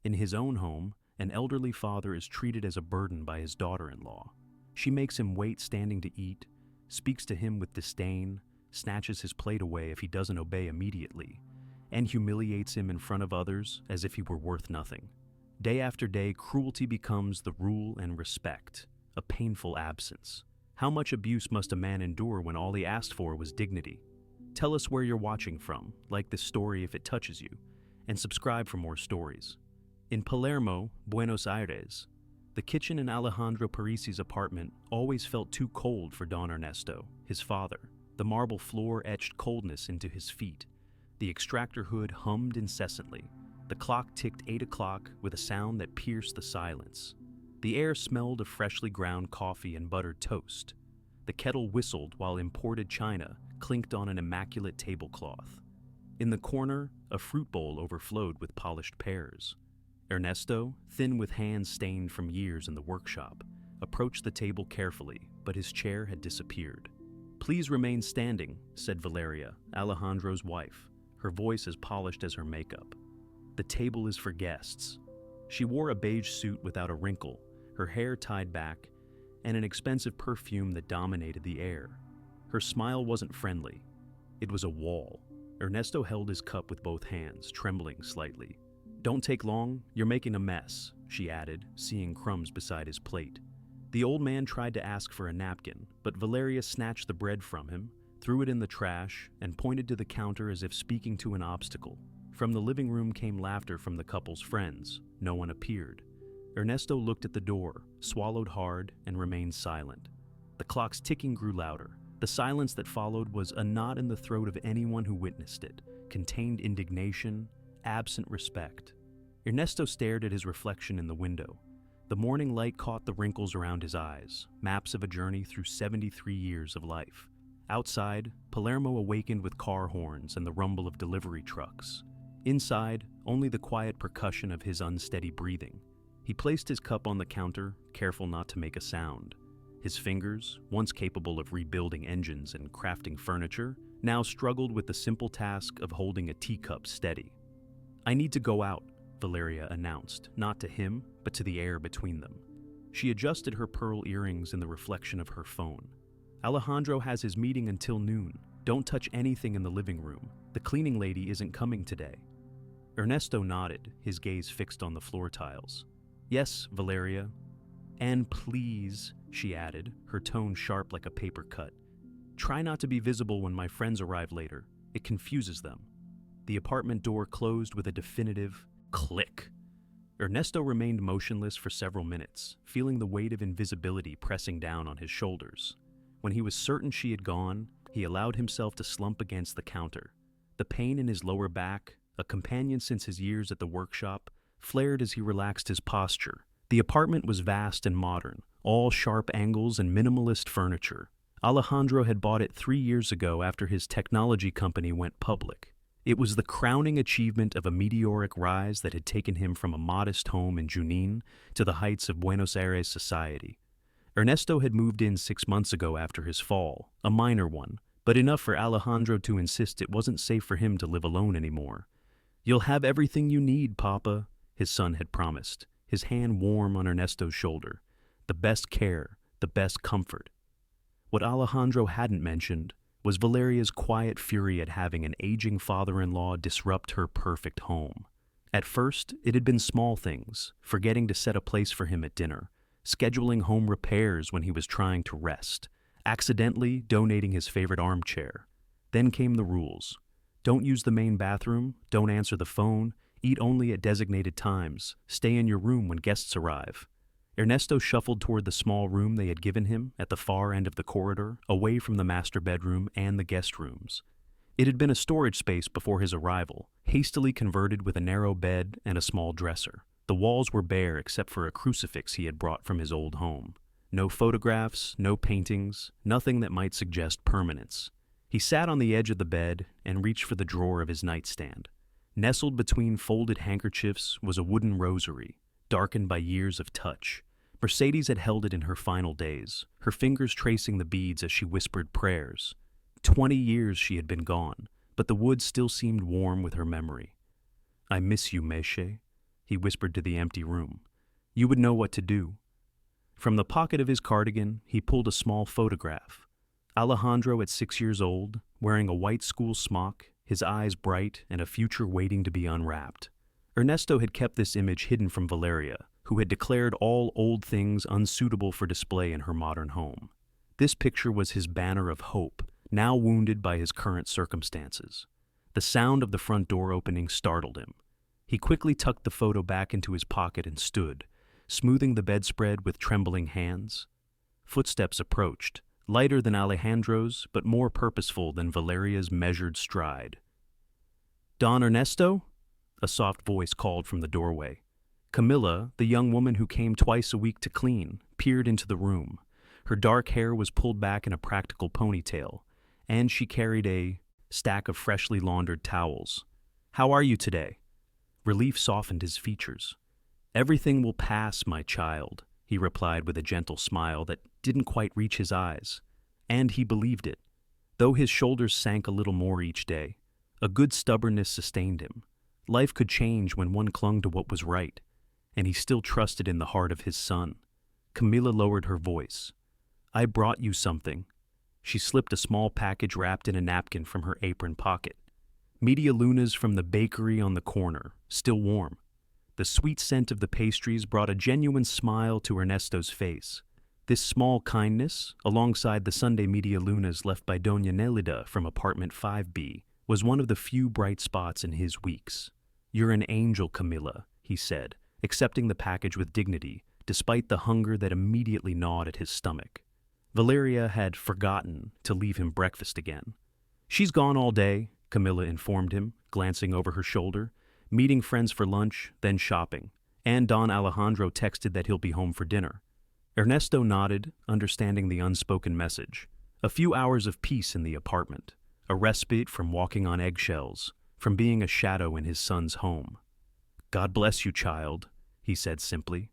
In his own home, an elderly father is treated as a burden by his daughter-in-law. She makes him wait standing to eat, speaks to him with disdain, snatches his plate away if he doesn't obey immediately, and humiliates him in front of others as if he were worth nothing. Day after day, cruelty becomes the rule and respect, a painful absence. How much abuse must a man endure when all he asked for was dignity? Tell us where you're watching from, like this story if it touches you, and subscribe for more stories. In Palermo, Buenos Aires, the kitchen in Alejandro Parisi's apartment always felt too cold for Don Ernesto, his father. The marble floor etched coldness into his feet. The extractor hood hummed incessantly. The clock ticked 8 o'clock with a sound that pierced the silence. The air smelled of freshly ground coffee and buttered toast. The kettle whistled while imported china clinked on an immaculate tablecloth. In the corner, a fruit bowl overflowed with polished pears. Ernesto, thin with hands stained from years in the workshop, approached the table carefully, but his chair had disappeared. "Please remain standing," said Valeria, Alejandro's wife, her voice as polished as her makeup. "The table is for guests." She wore a beige suit without a wrinkle, her hair tied back, and an expensive perfume that dominated the air. Her smile wasn't friendly. It was a wall. Ernesto held his cup with both hands, trembling slightly. "Don't take long, you're making a mess," she added, seeing crumbs beside his plate. The old man tried to ask for a napkin, but Valeria snatched the bread from him, threw it in the trash, and pointed to the counter as if speaking to an obstacle. From the living room came laughter from the couple's friends. No one appeared. Ernesto looked at the door, swallowed hard, and remained silent. The clock's ticking grew louder. The silence that followed was a knot in the throat of anyone who witnessed it, contained indignation, absent respect. Ernesto stared at his reflection in the window. The morning light caught the wrinkles around his eyes, maps of a journey through 73 years of life. Outside, Palermo awakened with car horns and the rumble of delivery trucks. Inside, only the quiet percussion of his unsteady breathing. He placed his cup on the counter, careful not to make a sound. His fingers, once capable of rebuilding engines and crafting furniture, now struggled with the simple task of holding a teacup steady. "I need to go out," Valeria announced, not to him, but to the air between them. She adjusted her pearl earrings in the reflection of her phone. "Alejandro has his meeting until noon. Don't touch anything in the living room. The cleaning lady isn't coming today." Ernesto nodded, his gaze fixed on the floor tiles. "Yes, Valeria." "And please," she added, her tone sharp like a paper cut, "try not to be visible when my friends arrive later. It confuses them." The apartment door closed with a definitive click. Ernesto remained motionless for several minutes, feeling the weight of invisibility pressing down on his shoulders. When he was certain she had gone, he allowed himself to slump against the counter. The pain in his lower back, a companion since his years at the workshop, flared as he relaxed his posture. The apartment was vast and modern, all sharp angles and minimalist furniture. Alejandro had bought it 3 years ago after his technology company went public. It was the crowning achievement of a meteoric rise that had taken him from a modest home in Junín to the heights of Buenos Aires society. Ernesto had moved in 6 months ago after his fall, a minor one, but enough for Alejandro to insist it wasn't safe for him to live alone anymore. "You'll have everything you need, Papa," his son had promised, his hand warm on Ernesto's shoulder. The best care, the best comfort. What Alejandro hadn't mentioned was Valeria's quiet fury at having an aging father-in-law disrupt her perfect home. At first, it had been small things, forgetting to set a place for him at dinner, scheduling home repairs when he was trying to rest, accidentally donating his favorite armchair. Then came the rules. Don't use the main bathroom, don't answer the phone, eat only at designated times, stay in your room when guests arrive. Ernesto shuffled toward the small room they had given him at the far end of the corridor, away from the master bedroom and the guest rooms. It had been a storage space before his arrival, hastily converted with a narrow bed and a small dresser. The walls were bare except for a crucifix he had brought from his old home. No photographs, no paintings, nothing that might suggest permanence. He sat on the edge of the bed and reached for the drawer of his nightstand. Nestled between folded handkerchiefs was a wooden rosary, darkened by years of touch. Mercedes had held it in her final days, her fingers tracing the beads as she whispered prayers. 20 years she had been gone, but the wood still seemed warm with her memory. "I miss you, Meche." he whispered to the empty room. "You would know what to do." From the pocket of his cardigan, he pulled a small photograph. Alejandro at 6 years old, wearing a white school smock, his eyes bright and a future waiting to be unwrapped. Ernesto had kept this image hidden from Valeria, who had declared all old things unsuitable for display in her modern home. This picture was his banner of hope, now wounded by his current circumstances. The sound of the front door opening startled him. He quickly tucked the photo back into his pocket and stood, smoothing the bedspread with trembling hands. Footsteps approached, lighter than Alejandro's, but more purposeful than Valeria's measured stride. "Don Ernesto?" a soft voice called from the doorway. Camilla, the young woman who came twice a week to clean, peered into the room. Her dark hair was pulled back in a practical ponytail, and she carried a stack of freshly laundered towels. "How are you today?" Relief softened his features. "Everything will pass, my child," he replied with a gentle smile that didn't quite reach his eyes. And he believed it. Though his shoulders sank a little more each day, a good stubbornness sustained him. Life could change when one clung to what was right, and he still trusted in the heart of his son. Camilla lowered her voice. "I brought you something." She slipped a small package wrapped in a napkin from her apron pocket. Media lunas from the bakery on the corner, still warm. The sweet scent of the pastries brought a genuine smile to Ernesto's face. This small kindness, alongside the Sunday media lunas left by Doña Nelida from apartment 5B, was one of the few bright spots in his weeks. "You're an angel, Camilla," he said, accepting the package with dignity, despite the hunger that immediately gnawed at his stomach. Valeria had forgotten to leave him breakfast again. "She's gone all day," Camilla informed him, glancing over her shoulder, "meeting friends for lunch, then shopping, and Don Alejandro texted that he'll be home for dinner." Ernesto nodded, understanding the unspoken message. A few hours of peace in the apartment, a respite from walking on eggshells, from being a shadow in his son's home. "God bless you, child," he said simply.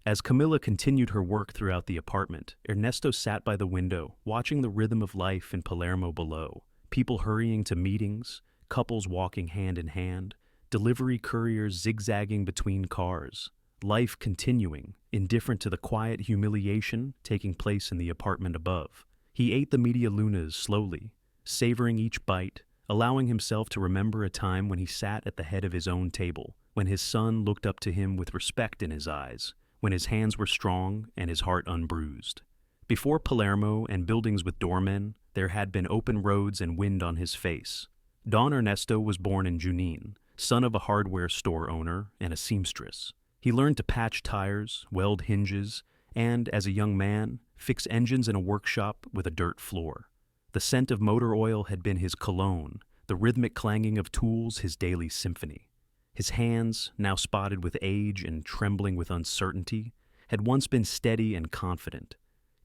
As Camilla continued her work throughout the apartment, Ernesto sat by the window, watching the rhythm of life in Palermo below, people hurrying to meetings, couples walking hand in hand, delivery couriers zigzagging between cars, life continuing, indifferent to the quiet humiliation taking place in the apartment above. He ate the media lunas slowly, savoring each bite, allowing himself to remember a time when he sat at the head of his own table, when his son looked up to him with respect in his eyes, when his hands were strong and his heart unbruised. Before Palermo and buildings with doormen, there had been open roads and wind on his face. Don Ernesto was born in Junín, son of a hardware store owner and a seamstress. He learned to patch tires, weld hinges, and, as a young man, fix engines in a workshop with a dirt floor. The scent of motor oil had been his cologne, the rhythmic clanging of tools his daily symphony. His hands, now spotted with age and trembling with uncertainty, had once been steady and confident,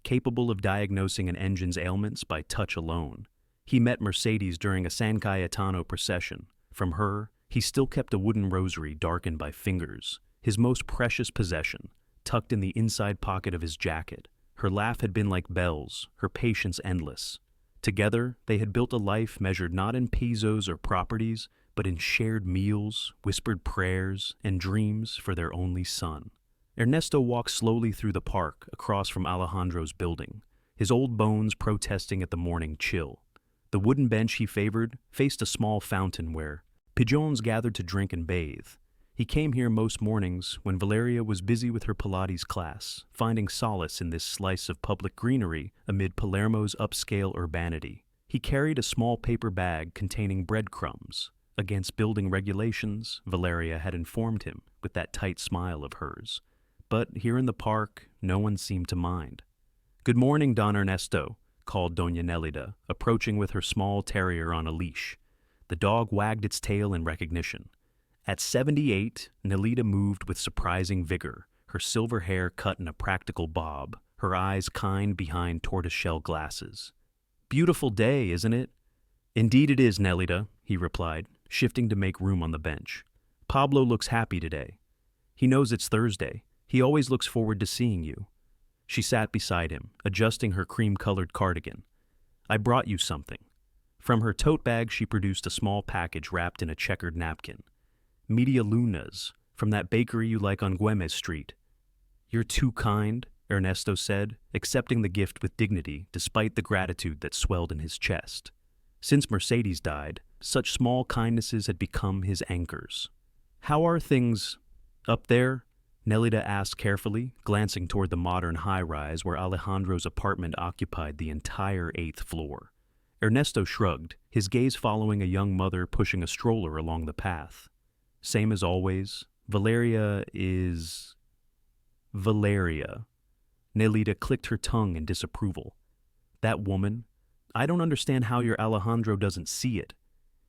capable of diagnosing an engine's ailments by touch alone. He met Mercedes during a San Cayetano procession. From her, he still kept a wooden rosary darkened by fingers, his most precious possession, tucked in the inside pocket of his jacket. Her laugh had been like bells, her patience endless. Together, they had built a life measured not in pesos or properties, but in shared meals, whispered prayers, and dreams for their only son. Ernesto walked slowly through the park across from Alejandro's building, his old bones protesting at the morning chill. The wooden bench he favored faced a small fountain where pigeons gathered to drink and bathe. He came here most mornings when Valeria was busy with her Pilates class, finding solace in this slice of public greenery amid Palermo's upscale urbanity. He carried a small paper bag containing breadcrumbs. Against building regulations, Valeria had informed him with that tight smile of hers. But here in the park, no one seemed to mind. "Good morning, Don Ernesto," called Doña Nelida, approaching with her small terrier on a leash. The dog wagged its tail in recognition. At 78, Nelida moved with surprising vigor, her silver hair cut in a practical bob, her eyes kind behind tortoiseshell glasses. "Beautiful day, isn't it?" "Indeed it is, Nelida," he replied, shifting to make room on the bench. "Pablo looks happy today. He knows it's Thursday. He always looks forward to seeing you." She sat beside him, adjusting her cream-colored cardigan. "I brought you something." From her tote bag she produced a small package wrapped in a checkered napkin. "Media lunas, from that bakery you like on Güemes Street. You're too kind, Ernesto said, accepting the gift with dignity despite the gratitude that swelled in his chest. Since Mercedes died, such small kindnesses had become his anchors. How are things up there? Nelida asked carefully, glancing toward the modern high-rise where Alejandro's apartment occupied the entire 8th floor. Ernesto shrugged, his gaze following a young mother pushing a stroller along the path. Same as always, Valeria. Nelida clicked her tongue in disapproval. That woman? I don't understand how your Alejandro doesn't see it.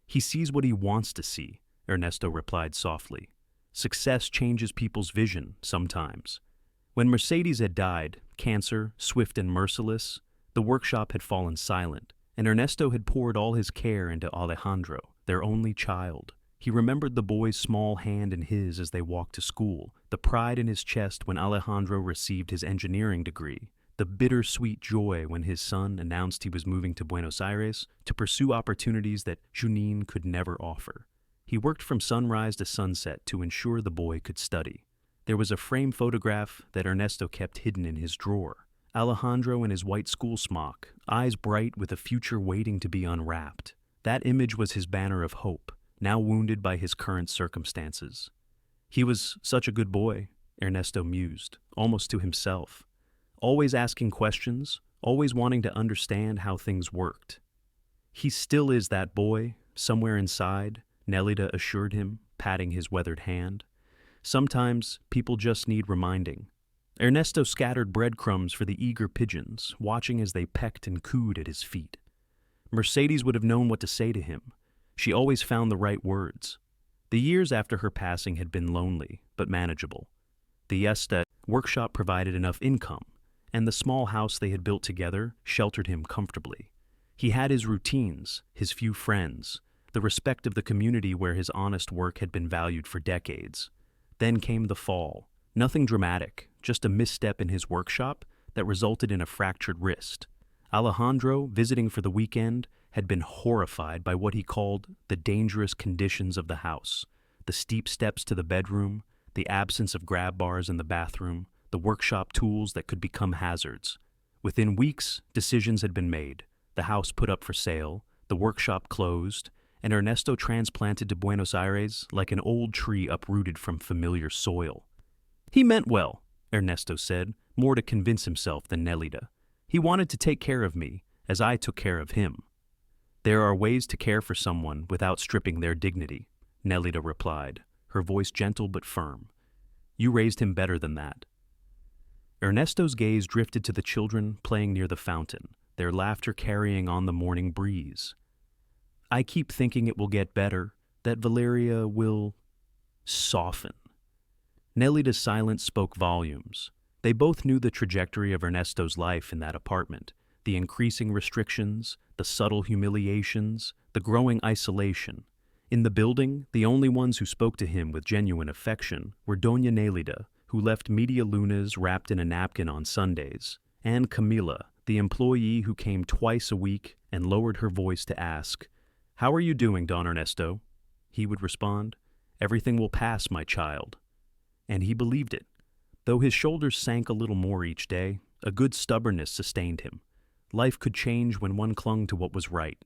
He sees what he wants to see, Ernesto replied softly. Success changes people's vision, sometimes. When Mercedes had died, cancer, swift and merciless, the workshop had fallen silent, and Ernesto had poured all his care into Alejandro, their only child. He remembered the boy's small hand in his as they walked to school, the pride in his chest when Alejandro received his engineering degree, the bittersweet joy when his son announced he was moving to Buenos Aires to pursue opportunities that Junín could never offer. He worked from sunrise to sunset to ensure the boy could study. There was a framed photograph that Ernesto kept hidden in his drawer. Alejandro in his white school smock, eyes bright with a future waiting to be unwrapped. That image was his banner of hope, now wounded by his current circumstances. He was such a good boy, Ernesto mused, almost to himself. Always asking questions, always wanting to understand how things worked. He still is that boy, somewhere inside, Nelida assured him, patting his weathered hand. Sometimes people just need reminding. Ernesto scattered breadcrumbs for the eager pigeons, watching as they pecked and cooed at his feet. Mercedes would have known what to say to him. She always found the right words. The years after her passing had been lonely, but manageable. The Estet workshop provided enough income, and the small house they had built together sheltered him comfortably. He had his routines, his few friends, the respect of the community where his honest work had been valued for decades. Then came the fall. Nothing dramatic, just a misstep in his workshop that resulted in a fractured wrist. Alejandro, visiting for the weekend, had been horrified by what he called the dangerous conditions of the house. The steep steps to the bedroom, the absence of grab bars in the bathroom, the workshop tools that could become hazards. Within weeks, decisions had been made. The house put up for sale, the workshop closed, and Ernesto transplanted to Buenos Aires like an old tree uprooted from familiar soil. He meant well, Ernesto said, more to convince himself than Nelida. He wanted to take care of me, as I took care of him. There are ways to care for someone without stripping their dignity, Nelida replied, her voice gentle but firm. You raised him better than that. Ernesto's gaze drifted to the children playing near the fountain, their laughter carrying on the morning breeze. I keep thinking it will get better, that Valeria will soften. Nelida's silence spoke volumes. They both knew the trajectory of Ernesto's life in that apartment, the increasing restrictions, the subtle humiliations, the growing isolation. In the building, the only ones who spoke to him with genuine affection were Doña Nelida, who left media lunas wrapped in a napkin on Sundays, and Camila, the employee who came twice a week and lowered her voice to ask, "How are you doing, Don Ernesto?" He would respond, "Everything will pass, my child." And he believed it. Though his shoulders sank a little more each day, a good stubbornness sustained him. Life could change when one clung to what was right,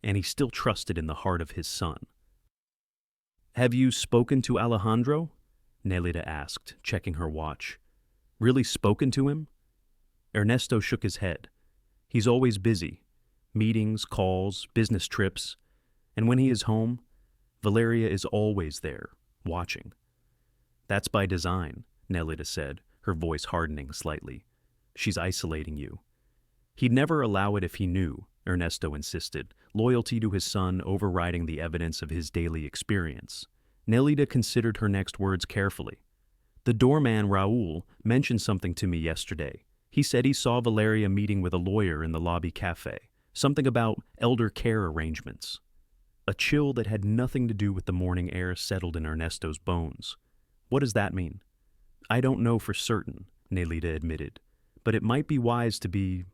and he still trusted in the heart of his son. Have you spoken to Alejandro? Nelida asked, checking her watch. Really spoken to him? Ernesto shook his head. He's always busy. Meetings, calls, business trips. And when he is home, Valeria is always there, watching. That's by design, Nelida said, her voice hardening slightly. She's isolating you. He'd never allow it if he knew, Ernesto insisted, loyalty to his son overriding the evidence of his daily experience. Nelida considered her next words carefully. The doorman, Raul, mentioned something to me yesterday. He said he saw Valeria meeting with a lawyer in the lobby cafe, something about elder care arrangements. A chill that had nothing to do with the morning air settled in Ernesto's bones. What does that mean? I don't know for certain, Nelida admitted, but it might be wise to be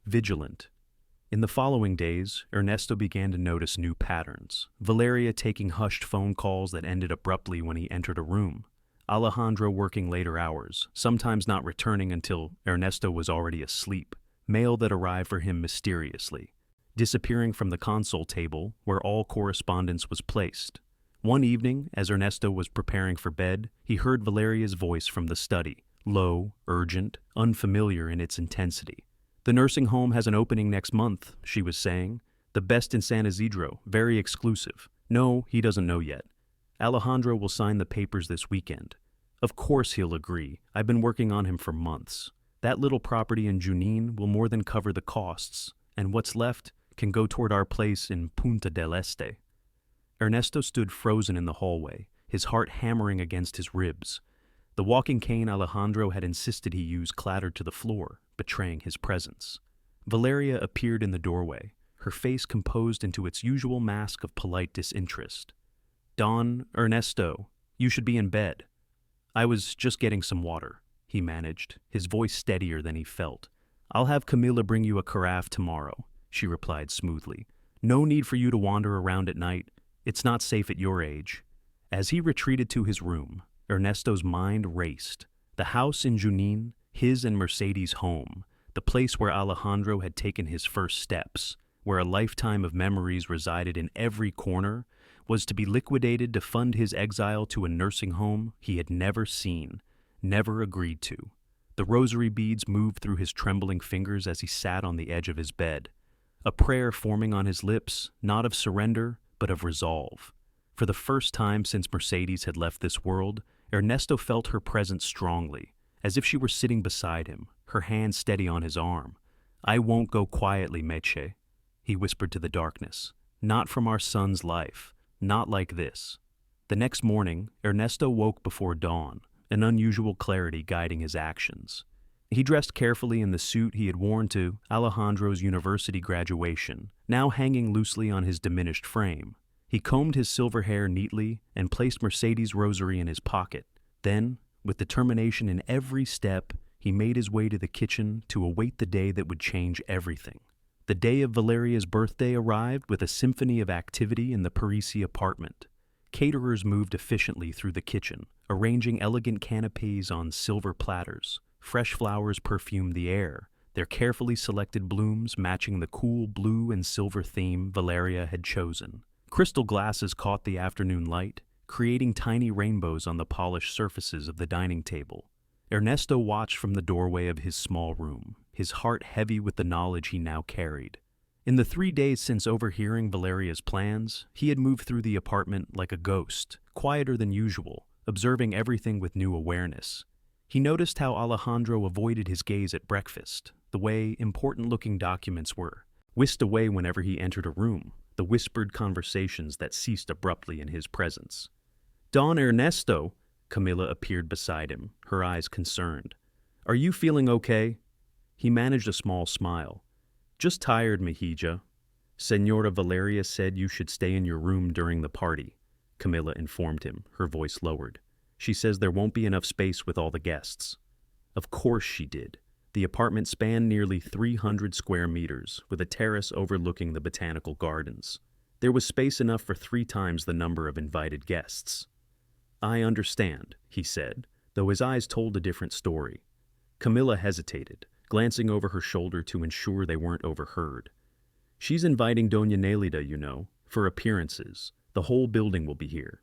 vigilant. In the following days, Ernesto began to notice new patterns. Valeria taking hushed phone calls that ended abruptly when he entered a room. Alejandro working later hours, sometimes not returning until Ernesto was already asleep. Mail that arrived for him mysteriously, disappearing from the console table where all correspondence was placed. One evening, as Ernesto was preparing for bed, he heard Valeria's voice from the study, low, urgent, unfamiliar in its intensity. "The nursing home has an opening next month," she was saying. "The best in San Isidro, very exclusive. No, he doesn't know yet. Alejandro will sign the papers this weekend. Of course he'll agree. I've been working on him for months. That little property in Junín will more than cover the costs, and what's left can go toward our place in Punta del Este." Ernesto stood frozen in the hallway, his heart hammering against his ribs. The walking cane Alejandro had insisted he use clattered to the floor, betraying his presence. Valeria appeared in the doorway, her face composed into its usual mask of polite disinterest. "Don, Ernesto, you should be in bed." "I was just getting some water," he managed, his voice steadier than he felt. "I'll have Camila bring you a carafe tomorrow," she replied smoothly. "No need for you to wander around at night. It's not safe at your age." As he retreated to his room, Ernesto's mind raced. The house in Junín, his and Mercedes' home, the place where Alejandro had taken his first steps, where a lifetime of memories resided in every corner, was to be liquidated to fund his exile to a nursing home he had never seen, never agreed to. The rosary beads moved through his trembling fingers as he sat on the edge of his bed, a prayer forming on his lips, not of surrender, but of resolve. For the first time since Mercedes had left this world, Ernesto felt her presence strongly, as if she were sitting beside him, her hand steady on his arm. "I won't go quietly, Meche," he whispered to the darkness. "Not from our son's life, not like this." The next morning, Ernesto woke before dawn, an unusual clarity guiding his actions. He dressed carefully in the suit he had worn to Alejandro's university graduation, now hanging loosely on his diminished frame. He combed his silver hair neatly and placed Mercedes' rosary in his pocket. Then, with determination in every step, he made his way to the kitchen to await the day that would change everything. The day of Valeria's birthday arrived with a symphony of activity in the Parisi apartment. Caterers moved efficiently through the kitchen, arranging elegant canapes on silver platters. Fresh flowers perfumed the air, their carefully selected blooms matching the cool blue and silver theme Valeria had chosen. Crystal glasses caught the afternoon light, creating tiny rainbows on the polished surfaces of the dining table. Ernesto watched from the doorway of his small room, his heart heavy with the knowledge he now carried. In the 3 days since overhearing Valeria's plans, he had moved through the apartment like a ghost, quieter than usual, observing everything with new awareness. He noticed how Alejandro avoided his gaze at breakfast, the way important-looking documents were whisked away whenever he entered a room, the whispered conversations that ceased abruptly in his presence. "Don Ernesto," Camila appeared beside him, her eyes concerned. "Are you feeling okay?" He managed a small smile. "Just tired, Mejija. Senora Valeria said you should stay in your room during the party," Camila informed him, her voice lowered. "She says there won't be enough space with all the guests." Of course she did. The apartment spanned nearly 300 square meters, with a terrace overlooking the botanical gardens. There was space enough for 3 times the number of invited guests. "I understand," he said, though his eyes told a different story. Camilla hesitated, glancing over her shoulder to ensure they weren't overheard. "She's inviting Doña Nelida, you know, for appearances. The whole building will be here."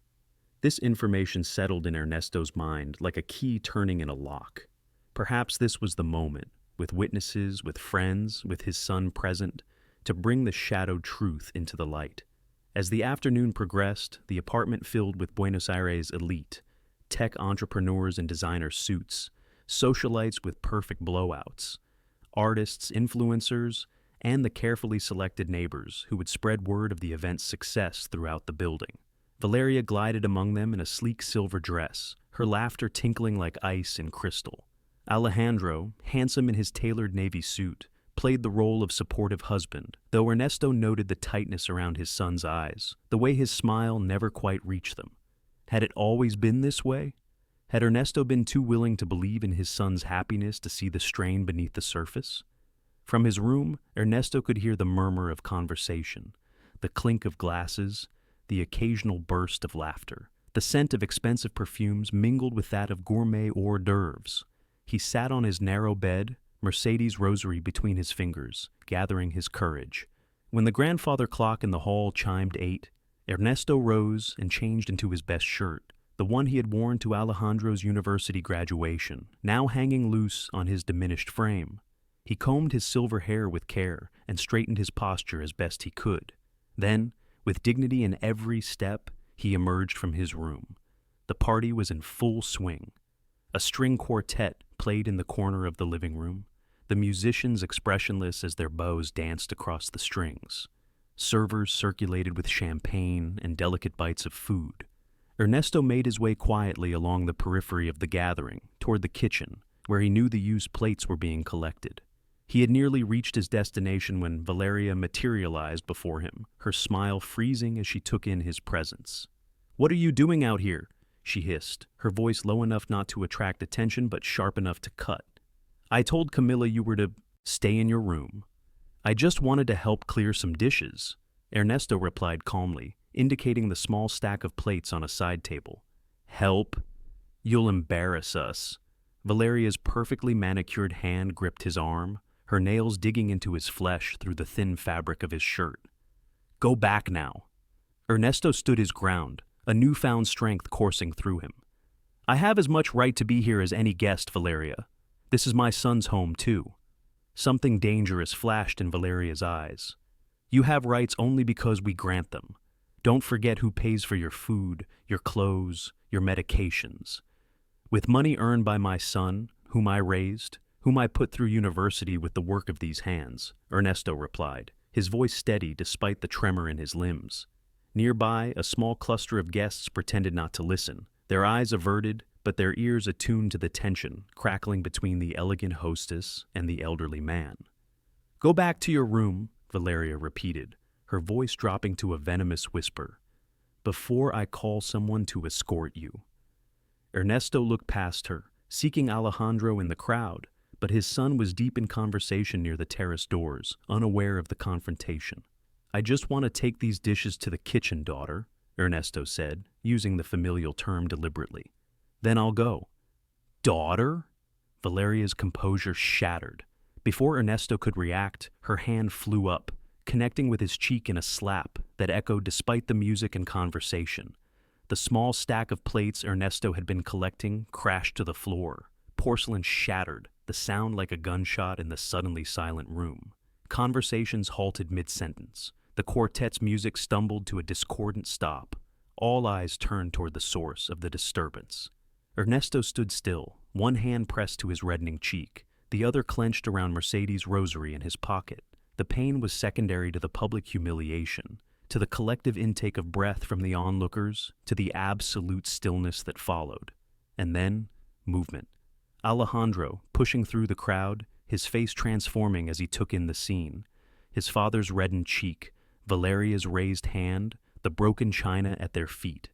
This information settled in Ernesto's mind like a key turning in a lock. Perhaps this was the moment, with witnesses, with friends, with his son present, to bring the shadowed truth into the light. As the afternoon progressed, the apartment filled with Buenos Aires elite, tech entrepreneurs in designer suits, socialites with perfect blowouts, artists, influencers, and the carefully selected neighbors who would spread word of the event's success throughout the building. Valeria glided among them in a sleek silver dress, her laughter tinkling like ice and crystal. Alejandro, handsome in his tailored navy suit, played the role of supportive husband, though Ernesto noted the tightness around his son's eyes, the way his smile never quite reached them. Had it always been this way? Had Ernesto been too willing to believe in his son's happiness to see the strain beneath the surface? From his room, Ernesto could hear the murmur of conversation, the clink of glasses, the occasional burst of laughter. The scent of expensive perfumes mingled with that of gourmet hors d'oeuvres. He sat on his narrow bed, Mercedes' rosary between his fingers, gathering his courage. When the grandfather clock in the hall chimed 8, Ernesto rose and changed into his best shirt, the one he had worn to Alejandro's university graduation, now hanging loose on his diminished frame. He combed his silver hair with care and straightened his posture as best he could. Then, with dignity in every step, he emerged from his room. The party was in full swing. A string quartet played in the corner of the living room, the musicians expressionless as their bows danced across the strings. Servers circulated with champagne and delicate bites of food. Ernesto made his way quietly along the periphery of the gathering, toward the kitchen, where he knew the used plates were being collected. He had nearly reached his destination when Valeria materialized before him, her smile freezing as she took in his presence. "What are you doing out here?" she hissed, her voice low enough not to attract attention but sharp enough to cut. "I told Camilla you were to stay in your room." "I just wanted to help clear some dishes," Ernesto replied calmly, indicating the small stack of plates on a side table. "Help? You'll embarrass us." Valeria's perfectly manicured hand gripped his arm, her nails digging into his flesh through the thin fabric of his shirt. "Go back now." Ernesto stood his ground, a newfound strength coursing through him. "I have as much right to be here as any guest, Valeria. This is my son's home, too." Something dangerous flashed in Valeria's eyes. "You have rights only because we grant them. Don't forget who pays for your food, your clothes, your medications. With money earned by my son, whom I raised, whom I put through university with the work of these hands," Ernesto replied, his voice steady despite the tremor in his limbs. Nearby, a small cluster of guests pretended not to listen, their eyes averted, but their ears attuned to the tension crackling between the elegant hostess and the elderly man. "Go back to your room," Valeria repeated, her voice dropping to a venomous whisper, "before I call someone to escort you." Ernesto looked past her, seeking Alejandro in the crowd, but his son was deep in conversation near the terrace doors, unaware of the confrontation. "I just want to take these dishes to the kitchen, daughter," Ernesto said, using the familial term deliberately. "Then I'll go." "Daughter?" Valeria's composure shattered. Before Ernesto could react, her hand flew up, connecting with his cheek in a slap that echoed despite the music and conversation. The small stack of plates Ernesto had been collecting crashed to the floor. Porcelain shattered, the sound like a gunshot in the suddenly silent room. Conversations halted mid-sentence. The quartet's music stumbled to a discordant stop. All eyes turned toward the source of the disturbance. Ernesto stood still, one hand pressed to his reddening cheek, the other clenched around Mercedes' rosary in his pocket. The pain was secondary to the public humiliation, to the collective intake of breath from the onlookers, to the absolute stillness that followed. And then, movement. Alejandro, pushing through the crowd, his face transforming as he took in the scene. His father's reddened cheek, Valeria's raised hand, the broken china at their feet.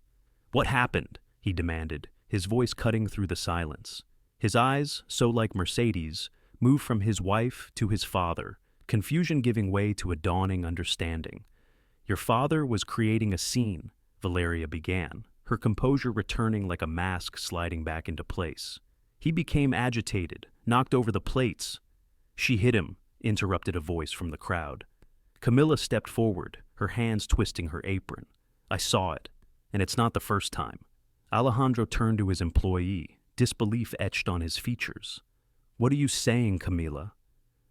"What happened?" he demanded, his voice cutting through the silence. His eyes, so like Mercedes, moved from his wife to his father, confusion giving way to a dawning understanding. "Your father was creating a scene," Valeria began, her composure returning like a mask sliding back into place. "He became agitated, knocked over the plates." "She hit him," interrupted a voice from the crowd. Camilla stepped forward, her hands twisting her apron. "I saw it, and it's not the first time." Alejandro turned to his employee, disbelief etched on his features. "What are you saying, Camila?"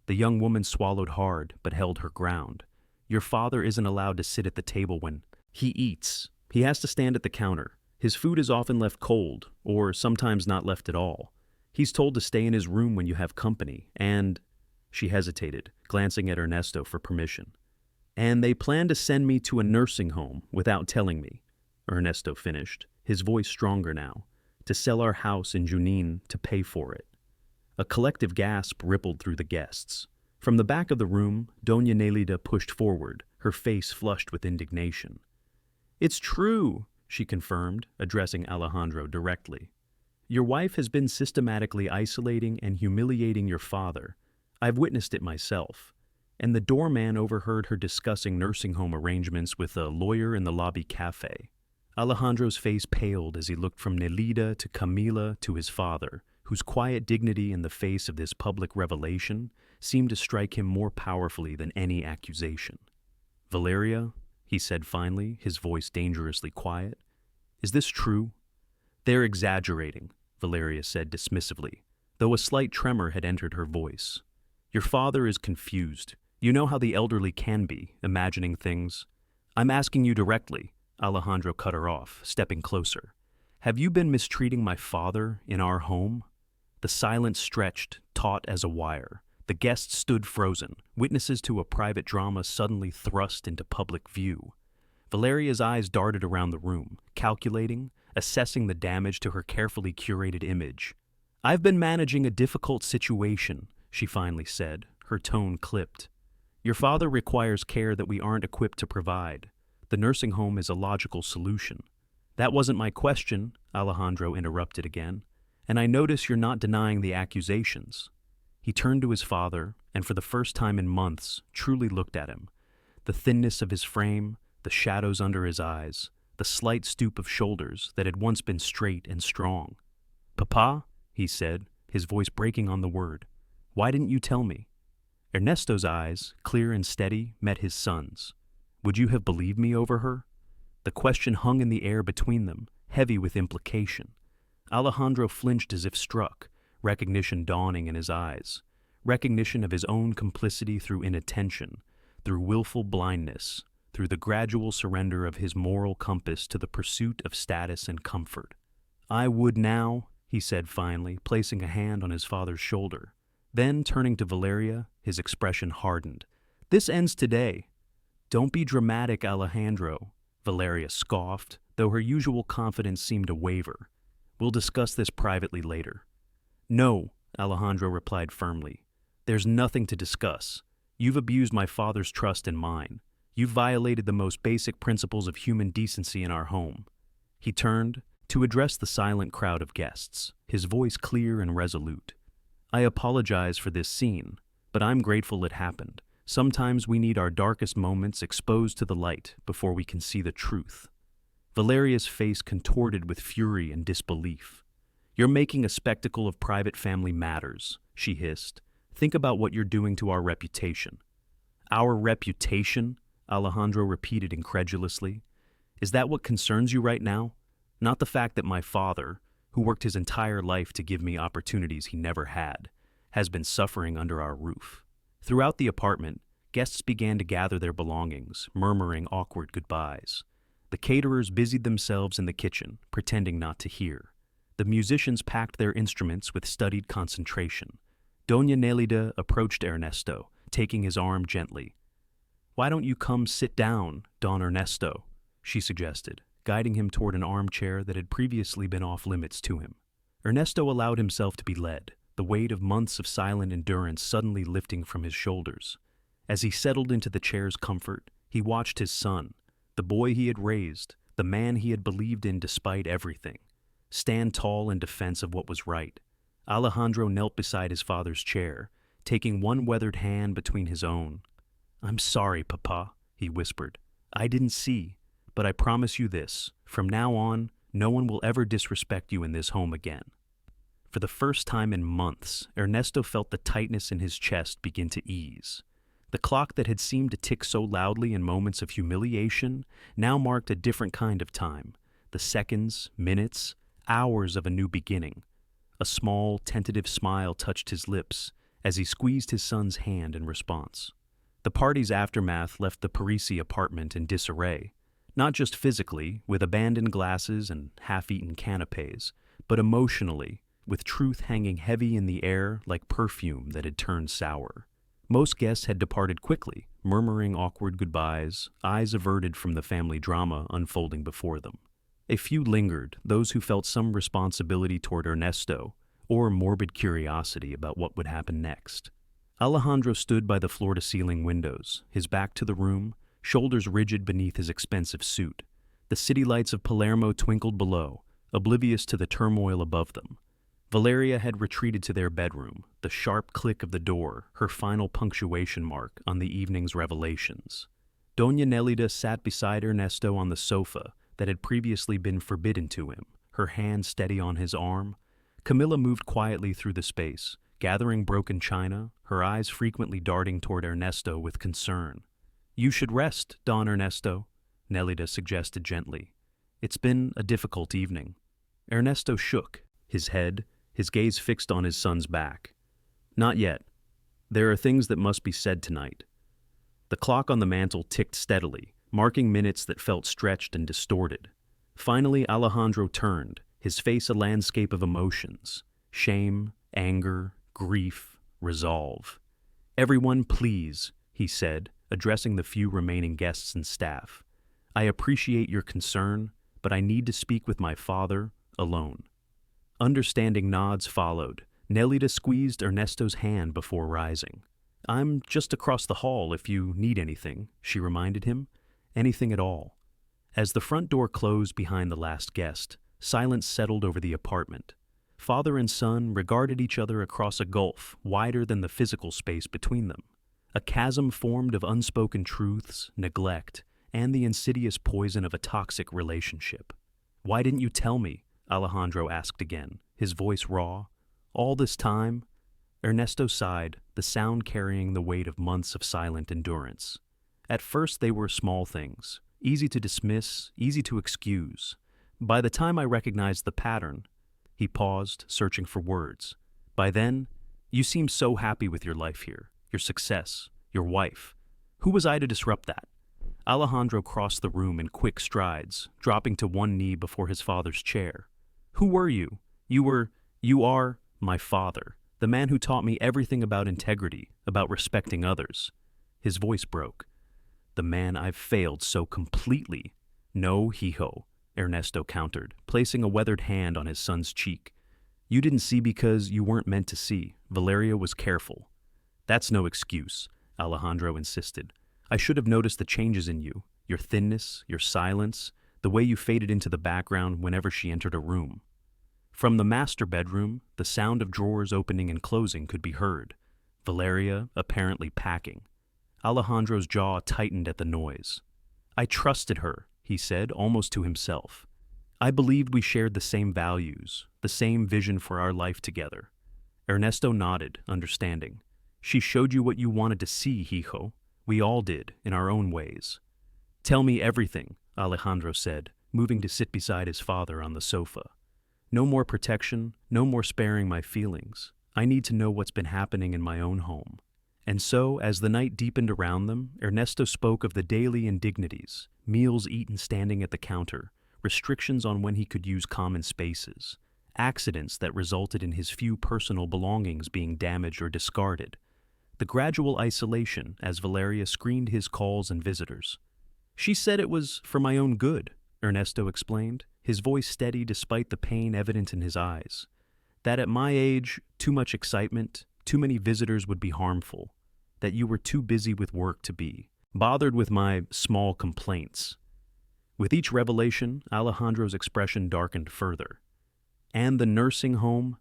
The young woman swallowed hard, but held her ground. "Your father isn't allowed to sit at the table when he eats. He has to stand at the counter. His food is often left cold, or sometimes not left at all. He's told to stay in his room when you have company, and—" She hesitated, glancing at Ernesto for permission. "And they plan to send me to a nursing home without telling me," Ernesto finished, his voice stronger now, "to sell our house in Junín to pay for it." A collective gasp rippled through the guests. From the back of the room, Doña Nelida pushed forward, her face flushed with indignation. "It's true," she confirmed, addressing Alejandro directly. "Your wife has been systematically isolating and humiliating your father. I've witnessed it myself. And the doorman overheard her discussing nursing home arrangements with a lawyer in the lobby cafe. Alejandro's face paled as he looked from Nelida to Camila to his father, whose quiet dignity in the face of this public revelation seemed to strike him more powerfully than any accusation. "Valeria," he said finally, his voice dangerously quiet, "is this true?" "They're exaggerating," Valeria said dismissively, though a slight tremor had entered her voice. "Your father is confused. You know how the elderly can be, imagining things." "I'm asking you directly," Alejandro cut her off, stepping closer. "Have you been mistreating my father in our home?" The silence stretched, taut as a wire. The guests stood frozen, witnesses to a private drama suddenly thrust into public view. Valeria's eyes darted around the room, calculating, assessing the damage to her carefully curated image. "I've been managing a difficult situation," she finally said, her tone clipped. "Your father requires care that we aren't equipped to provide. The nursing home is a logical solution." "That wasn't my question," Alejandro interrupted again, "and I notice you're not denying the accusations." He turned to his father, and for the first time in months, truly looked at him. The thinness of his frame, the shadows under his eyes, the slight stoop of shoulders that had once been straight and strong. "Papa," he said, his voice breaking on the word, "why didn't you tell me?" Ernesto's eyes, clear and steady, met his son's. "Would you have believed me over her?" The question hung in the air between them, heavy with implication. Alejandro flinched as if struck, recognition dawning in his eyes, recognition of his own complicity through inattention, through willful blindness, through the gradual surrender of his moral compass to the pursuit of status and comfort. "I would now," he said finally, placing a hand on his father's shoulder. Then, turning to Valeria, his expression hardened. "This ends today." "Don't be dramatic, Alejandro," Valeria scoffed, though her usual confidence seemed to waver. "We'll discuss this privately later." "No," Alejandro replied firmly. "There's nothing to discuss. You've abused my father's trust and mine. You've violated the most basic principles of human decency in our home." He turned to address the silent crowd of guests, his voice clear and resolute. "I apologize for this scene, but I'm grateful it happened. Sometimes we need our darkest moments exposed to the light before we can see the truth." Valeria's face contorted with fury and disbelief. "You're making a spectacle of private family matters," she hissed. "Think about what you're doing to our reputation." "Our reputation?" Alejandro repeated incredulously. "Is that what concerns you right now? Not the fact that my father, who worked his entire life to give me opportunities he never had, has been suffering under our roof." Throughout the apartment, guests began to gather their belongings, murmuring awkward goodbyes. The caterers busied themselves in the kitchen, pretending not to hear. The musicians packed their instruments with studied concentration. Doña Nelida approached Ernesto, taking his arm gently. "Why don't you come sit down, Don Ernesto?" she suggested, guiding him toward an armchair that had previously been off limits to him. Ernesto allowed himself to be led, the weight of months of silent endurance suddenly lifting from his shoulders. As he settled into the chair's comfort, he watched his son, the boy he had raised, the man he had believed in despite everything, stand tall in defense of what was right. Alejandro knelt beside his father's chair, taking one weathered hand between his own. "I'm sorry, Papa," he whispered. "I didn't see, but I promise you this, from now on, no one will ever disrespect you in this home again." For the first time in months, Ernesto felt the tightness in his chest begin to ease. The clock that had seemed to tick so loudly in moments of humiliation now marked a different kind of time, the seconds, minutes, hours of a new beginning. A small, tentative smile touched his lips as he squeezed his son's hand in response. The party's aftermath left the Parisi apartment in disarray, not just physically, with abandoned glasses and half-eaten canapes, but emotionally, with truth hanging heavy in the air like perfume that had turned sour. Most guests had departed quickly, murmuring awkward goodbyes, eyes averted from the family drama unfolding before them. A few lingered, those who felt some responsibility toward Ernesto, or morbid curiosity about what would happen next. Alejandro stood by the floor-to-ceiling windows, his back to the room, shoulders rigid beneath his expensive suit. The city lights of Palermo twinkled below, oblivious to the turmoil above them. Valeria had retreated to their bedroom, the sharp click of the door, her final punctuation mark on the evening's revelations. Doña Nelida sat beside Ernesto on the sofa, that had previously been forbidden to him, her hand steady on his arm. Camilla moved quietly through the space, gathering broken china, her eyes frequently darting toward Ernesto with concern. "You should rest, Don Ernesto," Nelida suggested gently. "It's been a difficult evening." Ernesto shook, his head, his gaze fixed on his son's back. "Not yet. There are things that must be said tonight." The clock on the mantel ticked steadily, marking minutes that felt stretched and distorted. Finally, Alejandro turned, his face a landscape of emotions: shame, anger, grief, resolve. "Everyone, please," he said, addressing the few remaining guests and staff. "I appreciate your concern, but I need to speak with my father alone." Understanding nods followed. Nelida squeezed Ernesto's hand before rising. "I'm just across the hall if you need anything," she reminded him. "Anything at all." As the front door closed behind the last guest, silence settled over the apartment. Father and son regarded each other across a gulf wider than the physical space between them, a chasm formed of unspoken truths, neglect, and the insidious poison of a toxic relationship. "Why didn't you tell me?" Alejandro asked again, his voice raw. "All this time?" Ernesto sighed, the sound carrying the weight of months of silent endurance. At first they were small things, easy to dismiss, easy to excuse. By the time I recognized the pattern, he paused, searching for words. By then, you seemed so happy with your life here, your success, your wife. Who was I to disrupt that? Alejandro crossed the room in quick strides, dropping to one knee before his father's chair. "Who were you? You are my father, the man who taught me everything about integrity, about respecting others." His voice broke. "The man I've failed so completely." "No, hijo," Ernesto countered, placing a weathered hand on his son's cheek. "You didn't see because you weren't meant to see. Valeria was careful." "That's no excuse," Alejandro insisted. "I should have noticed the changes in you, your thinness, your silence, the way you faded into the background whenever she entered a room." From the master bedroom, the sound of drawers opening and closing could be heard, Valeria apparently packing. Alejandro's jaw tightened at the noise. "I trusted her," he said, almost to himself. "I believed we shared the same values, the same vision for our life together." Ernesto nodded, understanding. "She showed you what you wanted to see, hijo. We all did, in our own ways." "Tell me everything," Alejandro said, moving to sit beside his father on the sofa. "No more protection, no more sparing my feelings. I need to know what's been happening in my own home." And so, as the night deepened around them, Ernesto spoke of the daily indignities, meals eaten standing at the counter, restrictions on when he could use common spaces, accidents that resulted in his few personal belongings being damaged or discarded, the gradual isolation as Valeria screened his calls and visitors. "She said it was for my own good," Ernesto explained, his voice steady despite the pain evident in his eyes. "That at my age, too much excitement, too many visitors would be harmful. That you were too busy with work to be bothered with my small complaints." With each revelation, Alejandro's expression darkened further. "And the nursing home?"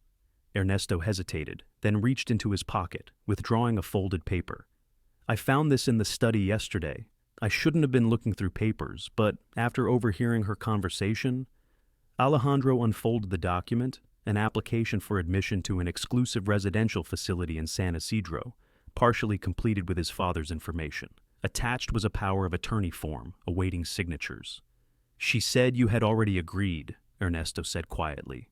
Ernesto hesitated, then reached into his pocket, withdrawing a folded paper. "I found this in the study yesterday. I shouldn't have been looking through papers, but after overhearing her conversation..." Alejandro unfolded the document, an application for admission to an exclusive residential facility in San Isidro, partially completed with his father's information. Attached was a power of attorney form, awaiting signatures. "She said you had already agreed," Ernesto said quietly,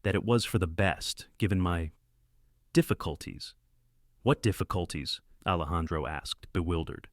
"that it was for the best, given my difficulties." "What difficulties?" Alejandro asked, bewildered.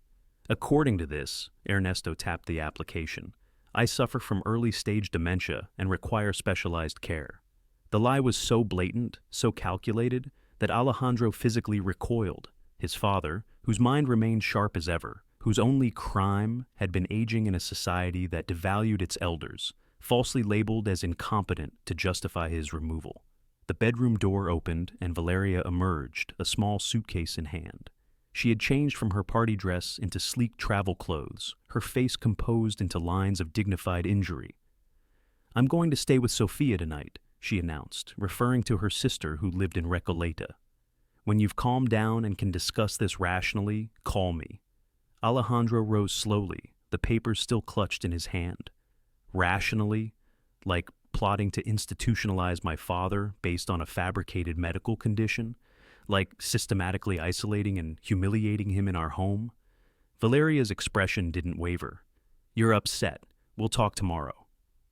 "According to this," Ernesto tapped the application, "I suffer from early-stage dementia and require specialized care." The lie was so blatant, so calculated, that Alejandro physically recoiled. His father, whose mind remained sharp as ever, whose only crime had been aging in a society that devalued its elders, falsely labeled as incompetent to justify his removal. The bedroom door opened and Valeria emerged, a small suitcase in hand. She had changed from her party dress into sleek travel clothes, her face composed into lines of dignified injury. "I'm going to stay with Sofia tonight," she announced, referring to her sister who lived in Recoleta. "When you've calmed down and can discuss this rationally, call me." Alejandro rose slowly, the papers still clutched in his hand. rationally, like plotting to institutionalize my father based on a fabricated medical condition, like systematically isolating and humiliating him in our home. Valeria's expression didn't waver. "You're upset. We'll talk tomorrow."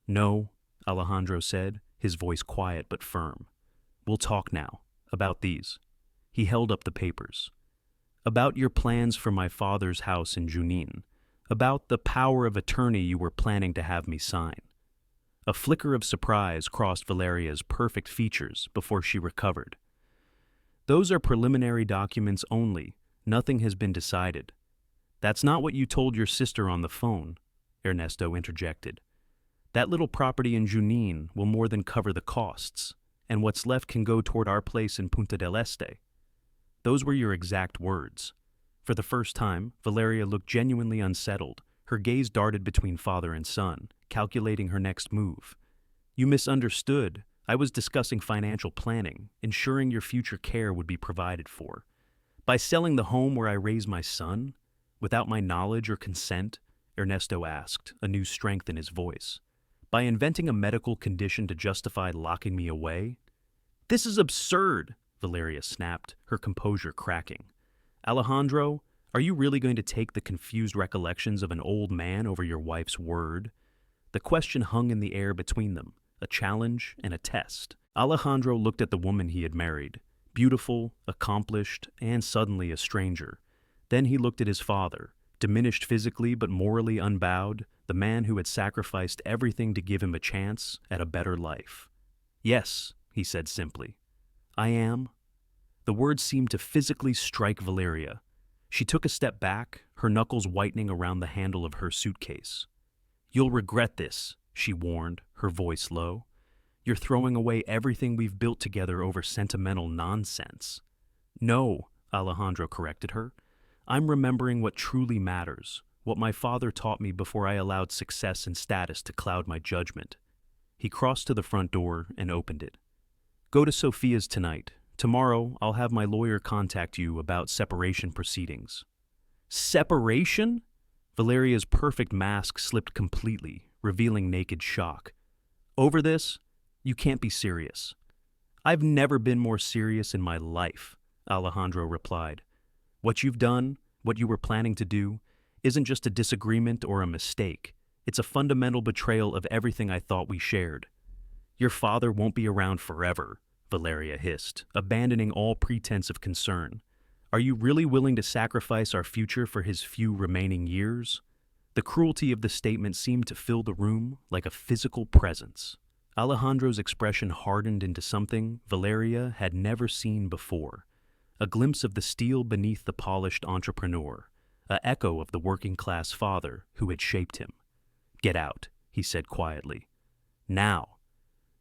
"No," Alejandro said, his voice quiet but firm. "We'll talk now. About these." He held up the papers. "About your plans for my father's house in Junín. About the power of attorney you were planning to have me sign." A flicker of surprise crossed Valeria's perfect features before she recovered. "Those are preliminary documents only. Nothing has been decided." "That's not what you told your sister on the phone," Ernesto interjected. "That little property in Junín will more than cover the costs, and what's left can go toward our place in Punta del Este." "Those were your exact words." For the first time, Valeria looked genuinely unsettled. Her gaze darted between father and son, calculating her next move. "You misunderstood. I was discussing financial planning, ensuring your future care would be provided for. By selling the home where I raised my son, without my knowledge or consent," Ernesto asked, a new strength in his voice. "By inventing a medical condition to justify locking me away?" "This is absurd," Valeria snapped, her composure cracking. "Alejandro, are you really going to take the confused recollections of an old man over your wife's word?" The question hung in the air between them, a challenge and a test. Alejandro looked at the woman he had married, beautiful, accomplished, and suddenly a stranger. Then he looked at his father, diminished physically but morally unbowed, the man who had sacrificed everything to give him a chance at a better life. "Yes," he said simply. "I am." The words seemed to physically strike Valeria. She took a step back, her knuckles whitening around the handle of her suitcase. "You'll regret this," she warned, her voice low. "You're throwing away everything we've built together over sentimental nonsense." "No," Alejandro corrected her. "I'm remembering what truly matters, what my father taught me before I allowed success and status to cloud my judgment." He crossed to the front door and opened it. "Go to Sophia's tonight. Tomorrow, I'll have my lawyer contact you about separation proceedings." "Separation?" Valeria's perfect mask slipped completely, revealing naked shock. "Over this? You can't be serious." "I've never been more serious in my life," Alejandro replied. "What you've done, what you were planning to do, isn't just a disagreement or a mistake. It's a fundamental betrayal of everything I thought we shared." "Your father won't be around forever," Valeria hissed, abandoning all pretense of concern. "Are you really willing to sacrifice our future for his few remaining years?" The cruelty of the statement seemed to fill the room like a physical presence. Alejandro's expression hardened into something Valeria had never seen before. A glimpse of the steel beneath the polished entrepreneur, an echo of the working-class father who had shaped him. "Get out," he said quietly. "Now."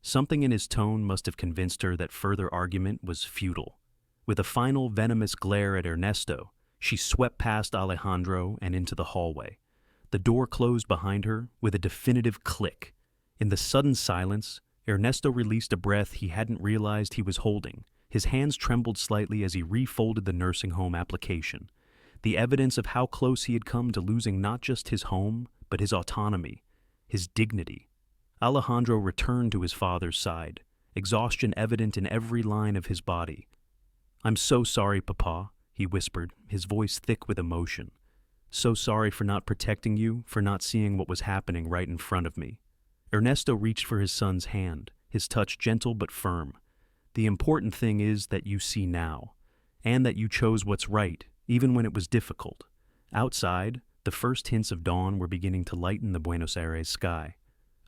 Something in his tone must have convinced her that further argument was futile. With a final venomous glare at Ernesto, she swept past Alejandro and into the hallway. The door closed behind her with a definitive click. In the sudden silence, Ernesto released a breath he hadn't realized he was holding. His hands trembled slightly as he refolded the nursing home application, the evidence of how close he had come to losing not just his home, but his autonomy, his dignity. Alejandro returned to his father's side, exhaustion evident in every line of his body. "I'm so sorry, Papa," he whispered, his voice thick with emotion. "So sorry for not protecting you, for not seeing what was happening right in front of me." Ernesto reached for his son's hand, his touch gentle but firm. "The important thing is that you see now, and that you chose what's right, even when it was difficult." Outside, the first hints of dawn were beginning to lighten the Buenos Aires sky.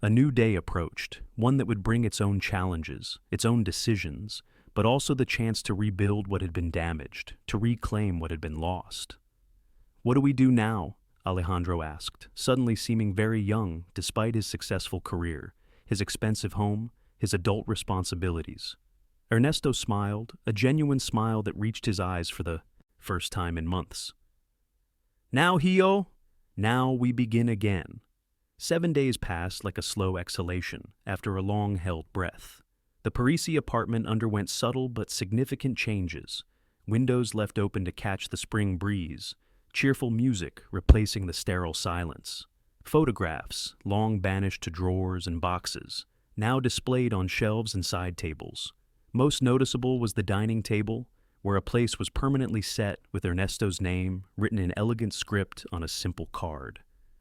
A new day approached, one that would bring its own challenges, its own decisions, but also the chance to rebuild what had been damaged, to reclaim what had been lost. "What do we do now?" Alejandro asked, suddenly seeming very young despite his successful career, his expensive home, his adult responsibilities. Ernesto smiled, a genuine smile that reached his eyes for the first time in months. "Now, Hio, now we begin again." 7 days passed like a slow exhalation after a long-held breath. The Parisi apartment underwent subtle but significant changes. Windows left open to catch the spring breeze, cheerful music replacing the sterile silence. Photographs, long banished to drawers and boxes, now displayed on shelves and side tables. Most noticeable was the dining table, where a place was permanently set with Ernesto's name written in elegant script on a simple card.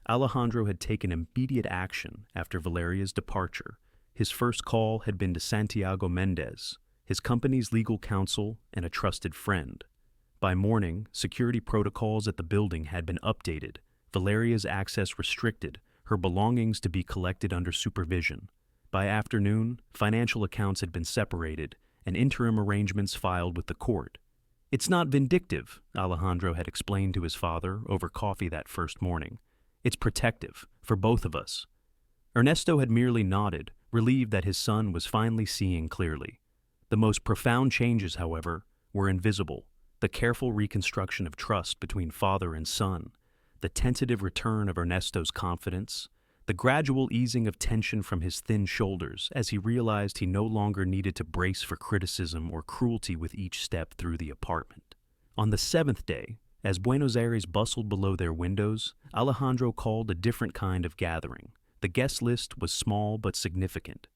Alejandro had taken immediate action after Valeria's departure. His first call had been to Santiago Mendez, his company's legal counsel and a trusted friend. By morning, security protocols at the building had been updated, Valeria's access restricted, her belongings to be collected under supervision. By afternoon, financial accounts had been separated and interim arrangements filed with the court. "It's not vindictive," Alejandro had explained to his father over coffee that first morning. "It's protective, for both of us." Ernesto had merely nodded, relieved that his son was finally seeing clearly. The most profound changes, however, were invisible: the careful reconstruction of trust between father and son, the tentative return of Ernesto's confidence, the gradual easing of tension from his thin shoulders as he realized he no longer needed to brace for criticism or cruelty with each step through the apartment. On the seventh day, as Buenos Aires bustled below their windows, Alejandro called a different kind of gathering. The guest list was small but significant.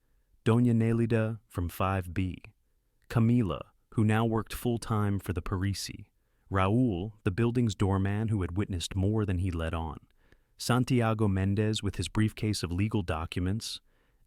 Doña Nelida from 5B, Camila, who now worked full-time for the Parisi, Raúl, the building's doorman who had witnessed more than he let on, Santiago Mendez with his briefcase of legal documents,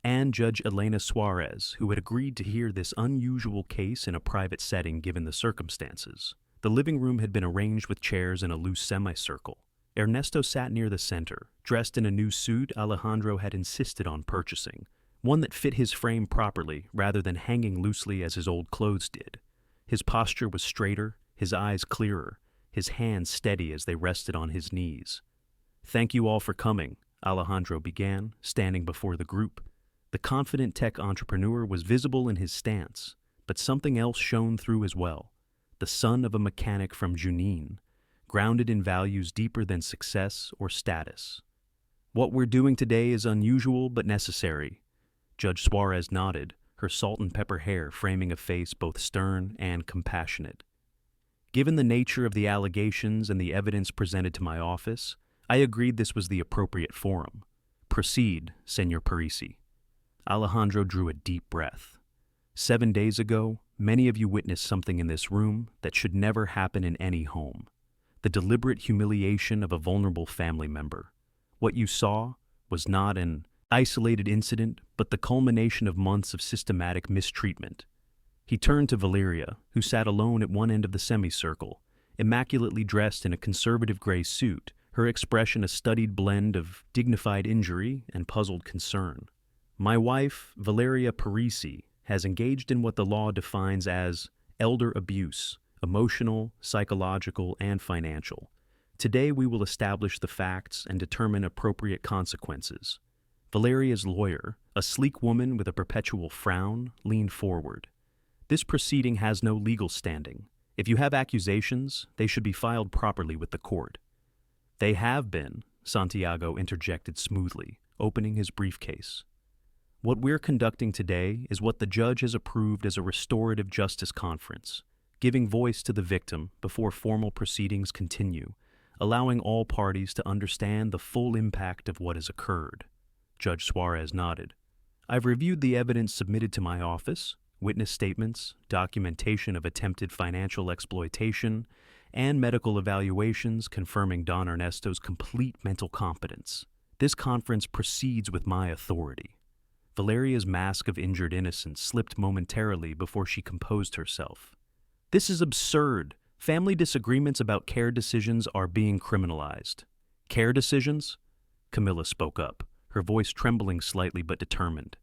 and Judge Elena Suarez, who had agreed to hear this unusual case in a private setting given the circumstances. The living room had been arranged with chairs in a loose semicircle. Ernesto sat near the center, dressed in a new suit Alejandro had insisted on purchasing, one that fit his frame properly rather than hanging loosely as his old clothes did. His posture was straighter, his eyes clearer, his hands steady as they rested on his knees. "Thank you all for coming," Alejandro began, standing before the group. The confident tech entrepreneur was visible in his stance, but something else shone through as well. The son of a mechanic from Junín, grounded in values deeper than success or status. "What we're doing today is unusual but necessary." Judge Suarez nodded, her salt and pepper hair framing a face both stern and compassionate. "Given the nature of the allegations and the evidence presented to my office, I agreed this was the appropriate forum. Proceed, Señor Parisi." Alejandro drew a deep breath. 7 days ago, many of you witnessed something in this room that should never happen in any home: the deliberate humiliation of a vulnerable family member. What you saw was not an isolated incident, but the culmination of months of systematic mistreatment. He turned to Valeria, who sat alone at one end of the semicircle, immaculately dressed in a conservative gray suit, her expression a studied blend of dignified injury and puzzled concern. "My wife, Valeria Parisi, has engaged in what the law defines as elder abuse, emotional, psychological, and financial. Today we will establish the facts and determine appropriate consequences." Valeria's lawyer, a sleek woman with a perpetual frown, leaned forward. "This proceeding has no legal standing. If you have accusations, they should be filed properly with the court." "They have been," Santiago interjected smoothly, opening his briefcase. "What we're conducting today is what the judge has approved as a restorative justice conference, giving voice to the victim before formal proceedings continue, allowing all parties to understand the full impact of what has occurred." Judge Suarez nodded. "I've reviewed the evidence submitted to my office, witness statements, documentation of attempted financial exploitation, and medical evaluations confirming Don Ernesto's complete mental competence. This conference proceeds with my authority." Valeria's mask of injured innocence slipped momentarily before she composed herself. "This is absurd. Family disagreements about care decisions are being criminalized." "Care decisions?" Camilla spoke up, her voice trembling slightly but determined.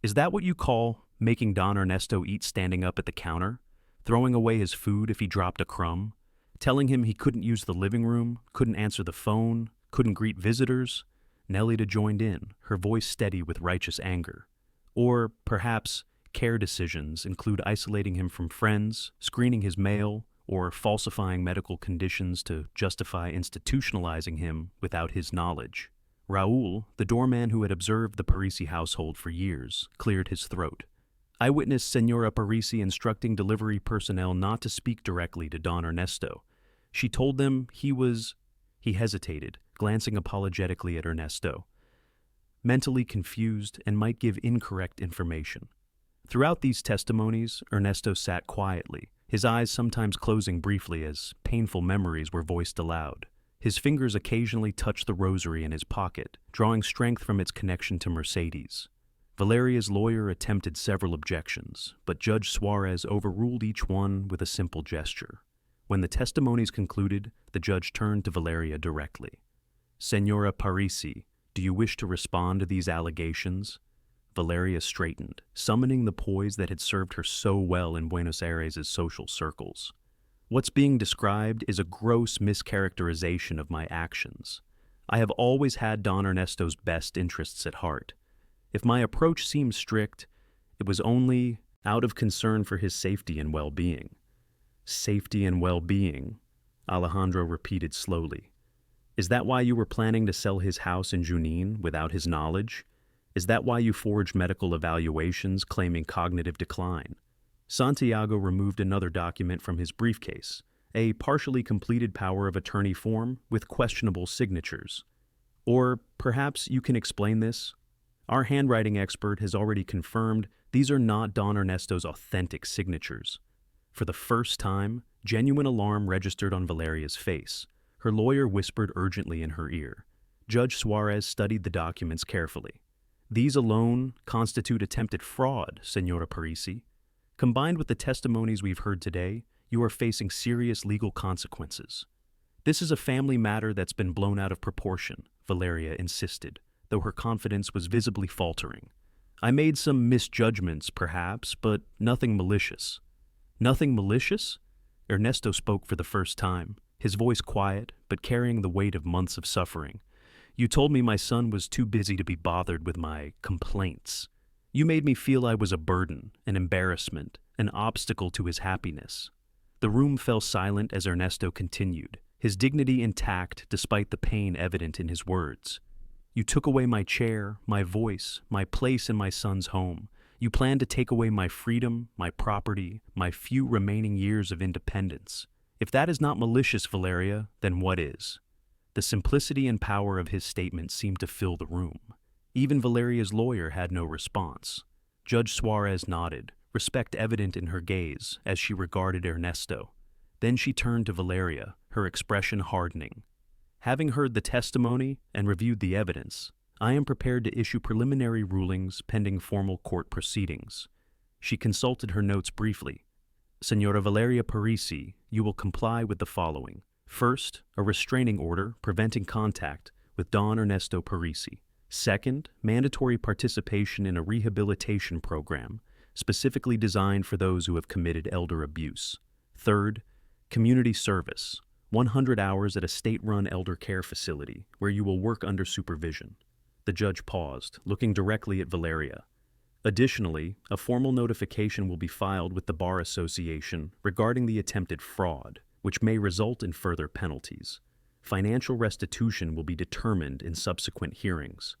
"Is that what you call making Don Ernesto eat standing up at the counter? Throwing away his food if he dropped a crumb? Telling him he couldn't use the living room, couldn't answer the phone, couldn't greet visitors?" Nelida joined in, her voice steady with righteous anger. "Or, perhaps, care decisions include isolating him from friends, screening his mail, or falsifying medical conditions to justify institutionalizing him without his knowledge." Raúl, the doorman who had observed the Parisi household for years, cleared his throat. "I witnessed Señora Parisi instructing delivery personnel not to speak directly to Don Ernesto. She told them he was—" He hesitated, glancing apologetically at Ernesto, mentally confused and might give incorrect information. Throughout these testimonies, Ernesto sat quietly, his eyes sometimes closing briefly as painful memories were voiced aloud. His fingers occasionally touched the rosary in his pocket, drawing strength from its connection to Mercedes. Valeria's lawyer attempted several objections, but Judge Suarez overruled each one with a simple gesture. When the testimonies concluded, the judge turned to Valeria directly. "Senora Parisi, do you wish to respond to these allegations?" Valeria straightened, summoning the poise that had served her so well in Buenos Aires' social circles. "What's being described is a gross mischaracterization of my actions. I have always had Don Ernesto's best interests at heart. If my approach seemed strict, it was only out of concern for his safety and well-being." "Safety and well-being," Alejandro repeated slowly. "Is that why you were planning to sell his house in Junín without his knowledge? Is that why you forged medical evaluations claiming cognitive decline?" Santiago removed another document from his briefcase, a partially completed power of attorney form with questionable signatures. "Or perhaps you can explain this? Our handwriting expert has already confirmed these are not Don Ernesto's authentic signatures." For the first time, genuine alarm registered on Valeria's face. Her lawyer whispered urgently in her ear. Judge Suarez studied the documents carefully. "These alone constitute attempted fraud, Senora Parisi. Combined with the testimonies we've heard today, you are facing serious legal consequences." "This is a family matter that's been blown out of proportion," Valeria insisted, though her confidence was visibly faltering. "I made some misjudgments, perhaps, but nothing malicious." "Nothing malicious?" Ernesto spoke for the first time, his voice quiet, but carrying the weight of months of suffering. "You told me my son was too busy to be bothered with my complaints. You made me feel I was a burden, an embarrassment, an obstacle to his happiness." The room fell silent as Ernesto continued, his dignity intact despite the pain evident in his words. "You took away my chair, my voice, my place in my son's home. You planned to take away my freedom, my property, my few remaining years of independence. If that is not malicious, Valeria, then what is?" The simplicity and power of his statement seemed to fill the room. Even Valeria's lawyer had no response. Judge Suarez nodded, respect evident in her gaze as she regarded Ernesto. Then she turned to Valeria, her expression hardening. "Having heard the testimony and reviewed the evidence, I am prepared to issue preliminary rulings pending formal court proceedings." She consulted her notes briefly. "Senora Valeria Parisi, you will comply with the following. First, a restraining order preventing contact with Don Ernesto Parisi. Second, mandatory participation in a rehabilitation program specifically designed for those who have committed elder abuse. Third, community service, 100 hours at a state-run elder care facility where you will work under supervision." The judge paused, looking directly at Valeria. "Additionally, a formal notification will be filed with the Bar Association regarding the attempted fraud, which may result in further penalties. Financial restitution will be determined in subsequent hearings."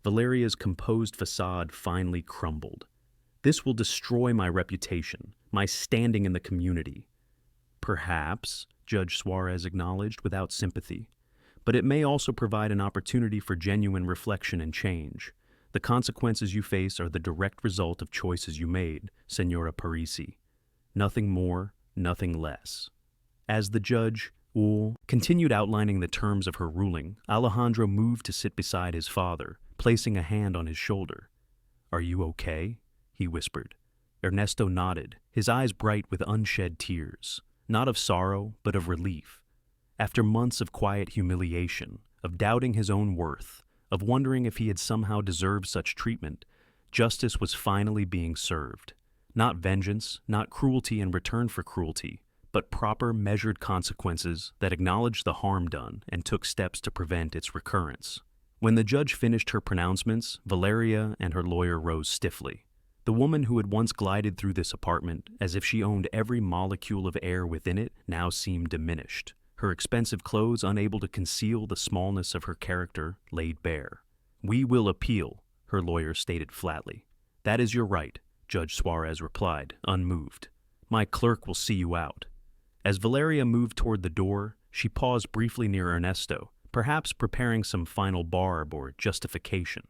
Valeria's composed facade finally crumbled. "This will destroy my reputation, my standing in the community." "Perhaps," Judge Suarez acknowledged without sympathy, "but it may also provide an opportunity for genuine reflection and change. The consequences you face are the direct result of choices you made, Senora Parisi. Nothing more, nothing less." As the judge, continued outlining the terms of her ruling, Alejandro moved to sit beside his father, placing a hand on his shoulder. "Are you okay?" he whispered. Ernesto nodded, his eyes bright with unshed tears, not of sorrow, but of relief. After months of quiet humiliation, of doubting his own worth, of wondering if he had somehow deserved such treatment, justice was finally being served. Not vengeance, not cruelty in return for cruelty, but proper, measured consequences that acknowledged the harm done and took steps to prevent its recurrence. When the judge finished her pronouncements, Valeria and her lawyer rose stiffly. The woman who had once glided through this apartment as if she owned every molecule of air within it now seemed diminished, her expensive clothes unable to conceal the smallness of her character laid bare. "We will appeal," her lawyer stated flatly. "That is your right," Judge Suarez replied, unmoved. "My clerk will see you out." As Valeria moved toward the door, she paused briefly near Ernesto, perhaps preparing some final barb or justification.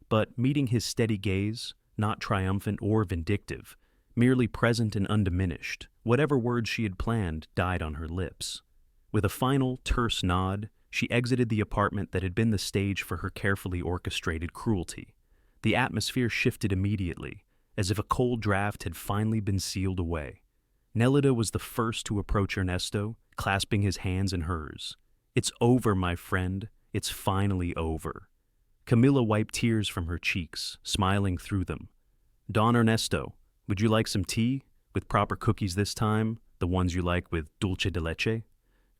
But meeting his steady gaze, not triumphant or vindictive, merely present and undiminished, whatever words she had planned died on her lips. With a final, terse nod, she exited the apartment that had been the stage for her carefully orchestrated cruelty. The atmosphere shifted immediately, as if a cold draft had finally been sealed away. Nelida was the first to approach Ernesto, clasping his hands in hers. "It's over, my friend. It's finally over." Camilla wiped tears from her cheeks, smiling through them. "Don Ernesto, would you like some tea? With proper cookies this time, the ones you like with dulce de leche?"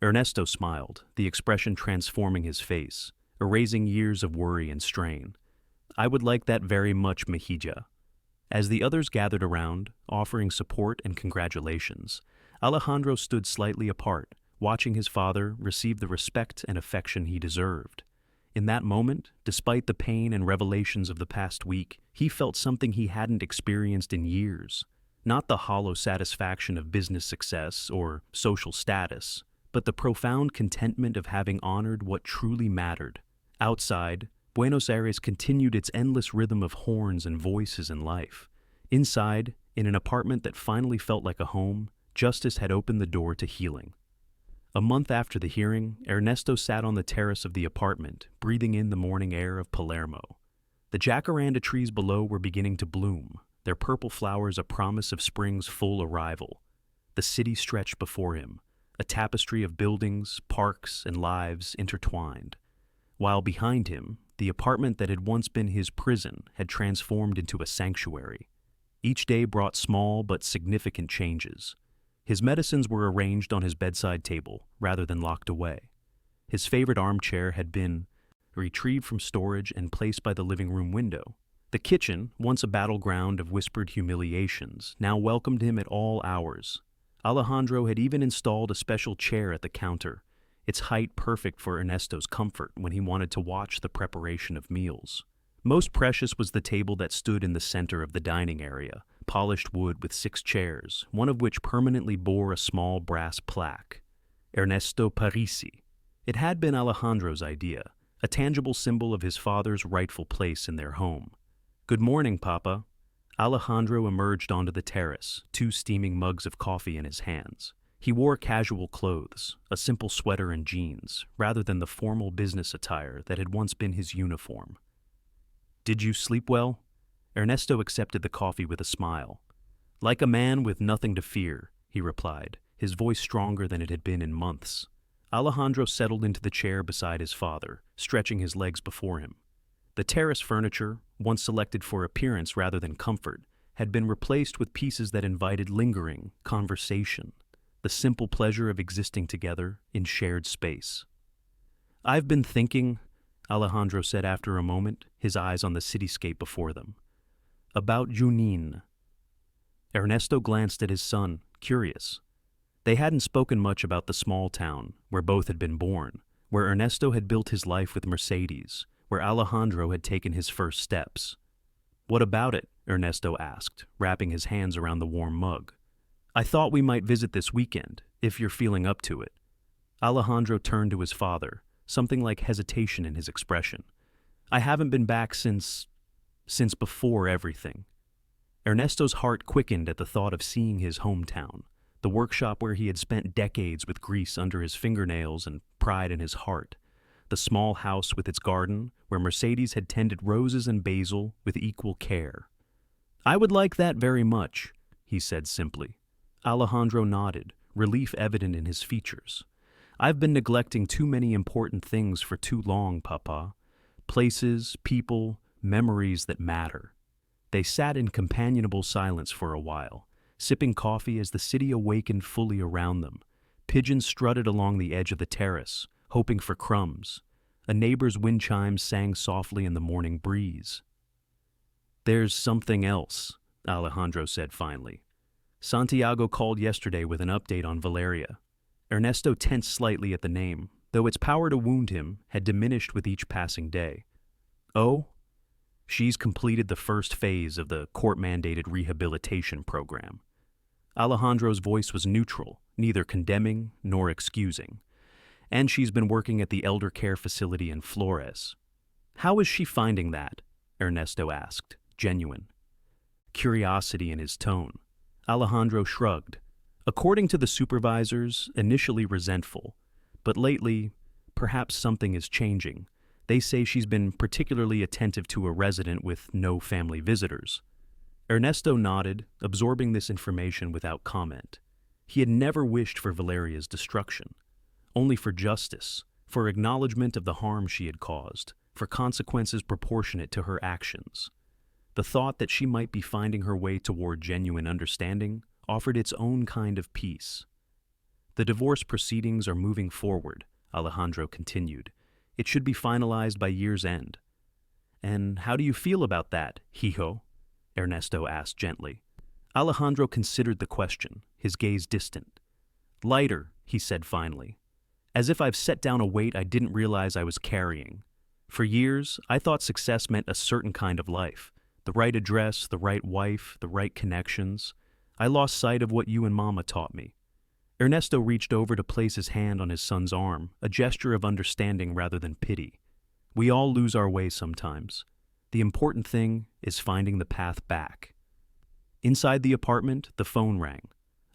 Ernesto smiled, the expression transforming his face, erasing years of worry and strain. "I would like that very much, Mejija." As the others gathered around, offering support and congratulations, Alejandro stood slightly apart, watching his father receive the respect and affection he deserved. In that moment, despite the pain and revelations of the past week, he felt something he hadn't experienced in years. Not the hollow satisfaction of business success or social status, but the profound contentment of having honored what truly mattered. Outside, Buenos Aires continued its endless rhythm of horns and voices in life. Inside, in an apartment that finally felt like a home, justice had opened the door to healing. A month after the hearing, Ernesto sat on the terrace of the apartment, breathing in the morning air of Palermo. The jacaranda trees below were beginning to bloom, their purple flowers a promise of spring's full arrival. The city stretched before him, a tapestry of buildings, parks, and lives intertwined. While behind him, the apartment that had once been his prison had transformed into a sanctuary. Each day brought small but significant changes. His medicines were arranged on his bedside table rather than locked away. His favorite armchair had been retrieved from storage and placed by the living room window. The kitchen, once a battleground of whispered humiliations, now welcomed him at all hours. Alejandro had even installed a special chair at the counter, its height perfect for Ernesto's comfort when he wanted to watch the preparation of meals. Most precious was the table that stood in the center of the dining area, polished wood with 6 chairs, one of which permanently bore a small brass plaque. Ernesto Parisi. It had been Alejandro's idea, a tangible symbol of his father's rightful place in their home. "Good morning, Papa." Alejandro emerged onto the terrace, 2 steaming mugs of coffee in his hands. He wore casual clothes, a simple sweater and jeans, rather than the formal business attire that had once been his uniform. "Did you sleep well?" Ernesto accepted the coffee with a smile. "Like a man with nothing to fear," he replied, his voice stronger than it had been in months. Alejandro settled into the chair beside his father, stretching his legs before him. The terrace furniture, once selected for appearance rather than comfort, had been replaced with pieces that invited lingering conversation, the simple pleasure of existing together in shared space. "I've been thinking," Alejandro said after a moment, his eyes on the cityscape before them, "about Junín." Ernesto glanced at his son, curious. They hadn't spoken much about the small town where both had been born, where Ernesto had built his life with Mercedes, where Alejandro had taken his first steps. "What about it?" Ernesto asked, wrapping his hands around the warm mug. "I thought we might visit this weekend, if you're feeling up to it." Alejandro turned to his father, something like hesitation in his expression. "I haven't been back since before everything." Ernesto's heart quickened at the thought of seeing his hometown, the workshop where he had spent decades with grease under his fingernails and pride in his heart, the small house with its garden where Mercedes had tended roses and basil with equal care. "I would like that very much," he said simply. Alejandro nodded, relief evident in his features. "I've been neglecting too many important things for too long, Papa. Places, people, memories that matter." They sat in companionable silence for a while, sipping coffee as the city awakened fully around them. Pigeons strutted along the edge of the terrace, hoping for crumbs. A neighbor's wind chimes sang softly in the morning breeze. "There's something else," Alejandro said finally. "Santiago called yesterday with an update on Valeria." Ernesto tensed slightly at the name, though its power to wound him had diminished with each passing day. "Oh?" "She's completed the first phase of the court-mandated rehabilitation program." Alejandro's voice was neutral, neither condemning nor excusing. And she's been working at the elder care facility in Flores. How is she finding that? Ernesto asked, genuine. Curiosity in his tone. Alejandro shrugged. According to the supervisors, initially resentful, but lately, perhaps something is changing. They say she's been particularly attentive to a resident with no family visitors. Ernesto nodded, absorbing this information without comment. He had never wished for Valeria's destruction, only for justice, for acknowledgement of the harm she had caused, for consequences proportionate to her actions. The thought that she might be finding her way toward genuine understanding offered its own kind of peace. The divorce proceedings are moving forward, Alejandro continued. It should be finalized by year's end. And how do you feel about that, hijo? Ernesto asked gently. Alejandro considered the question, his gaze distant. Lighter, he said finally. As if I've set down a weight I didn't realize I was carrying. For years, I thought success meant a certain kind of life. The right address, the right wife, the right connections. I lost sight of what you and Mama taught me. Ernesto reached over to place his hand on his son's arm, a gesture of understanding rather than pity. We all lose our way sometimes. The important thing is finding the path back. Inside the apartment, the phone rang.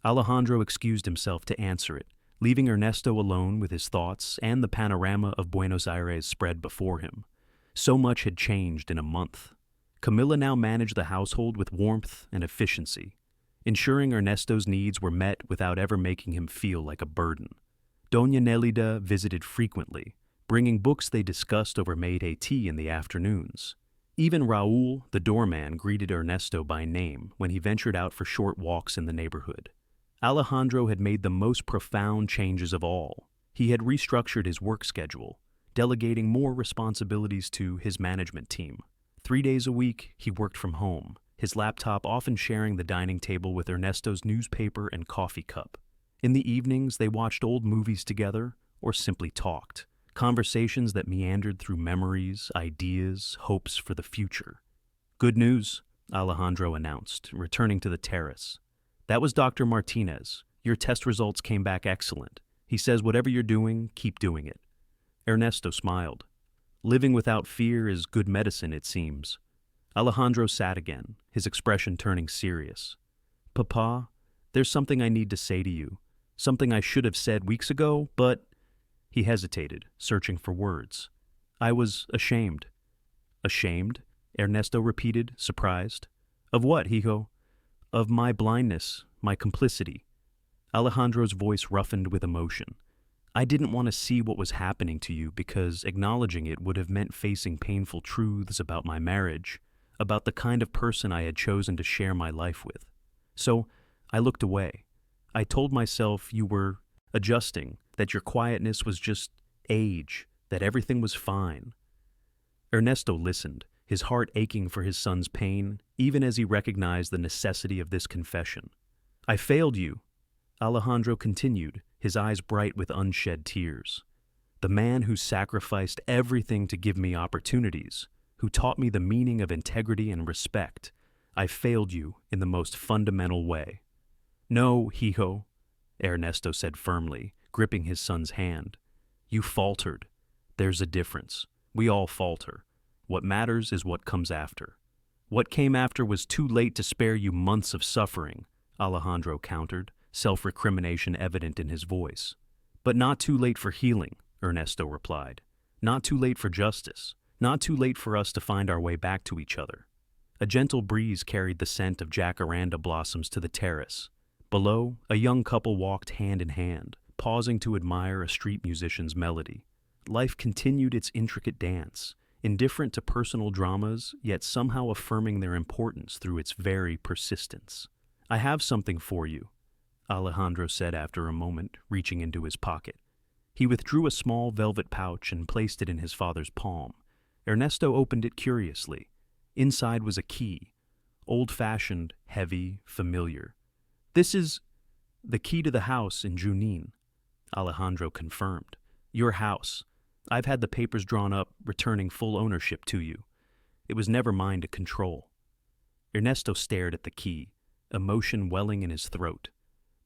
Alejandro excused himself to answer it, leaving Ernesto alone with his thoughts and the panorama of Buenos Aires spread before him. So much had changed in a month. Camilla now managed the household with warmth and efficiency, ensuring Ernesto's needs were met without ever making him feel like a burden. Doña Nelida visited frequently, bringing books they discussed over Mayday tea in the afternoons. Even Raúl, the doorman, greeted Ernesto by name when he ventured out for short walks in the neighborhood. Alejandro had made the most profound changes of all. He had restructured his work schedule, delegating more responsibilities to his management team. 3 days a week, he worked from home, his laptop often sharing the dining table with Ernesto's newspaper and coffee cup. In the evenings, they watched old movies together or simply talked, conversations that meandered through memories, ideas, hopes for the future. Good news, Alejandro announced, returning to the terrace. That was Dr. Martinez. Your test results came back excellent. He says whatever you're doing, keep doing it. Ernesto smiled. Living without fear is good medicine, it seems. Alejandro sat again, his expression turning serious. Papa, there's something I need to say to you. Something I should have said weeks ago, but... He hesitated, searching for words. I was ashamed. Ashamed? Ernesto repeated, surprised. Of what, hijo? Of my blindness, my complicity. Alejandro's voice roughened with emotion. I didn't want to see what was happening to you because acknowledging it would have meant facing painful truths about my marriage, about the kind of person I had chosen to share my life with. So I looked away. I told myself you were adjusting, that your quietness was just age, that everything was fine. Ernesto listened, his heart aching for his son's pain, even as he recognized the necessity of this confession. I failed you, Alejandro continued, his eyes bright with unshed tears. The man who sacrificed everything to give me opportunities, who taught me the meaning of integrity and respect. I failed you in the most fundamental way. No, hijo, Ernesto said firmly, gripping his son's hand. You faltered. There's a difference. We all falter. What matters is what comes after. What came after was too late to spare you months of suffering, Alejandro countered, self-recrimination evident in his voice. But not too late for healing, Ernesto replied. Not too late for justice. Not too late for us to find our way back to each other. A gentle breeze carried the scent of jacaranda blossoms to the terrace. Below, a young couple walked hand in hand, pausing to admire a street musician's melody. Life continued its intricate dance, indifferent to personal dramas, yet somehow affirming their importance through its very persistence. I have something for you, Alejandro said after a moment, reaching into his pocket. He withdrew a small velvet pouch and placed it in his father's palm. Ernesto opened it curiously. Inside was a key, old-fashioned, heavy, familiar. This is the key to the house in Junín, Alejandro confirmed. Your house. I've had the papers drawn up, returning full ownership to you. It was never mine to control. Ernesto stared at the key, emotion welling in his throat.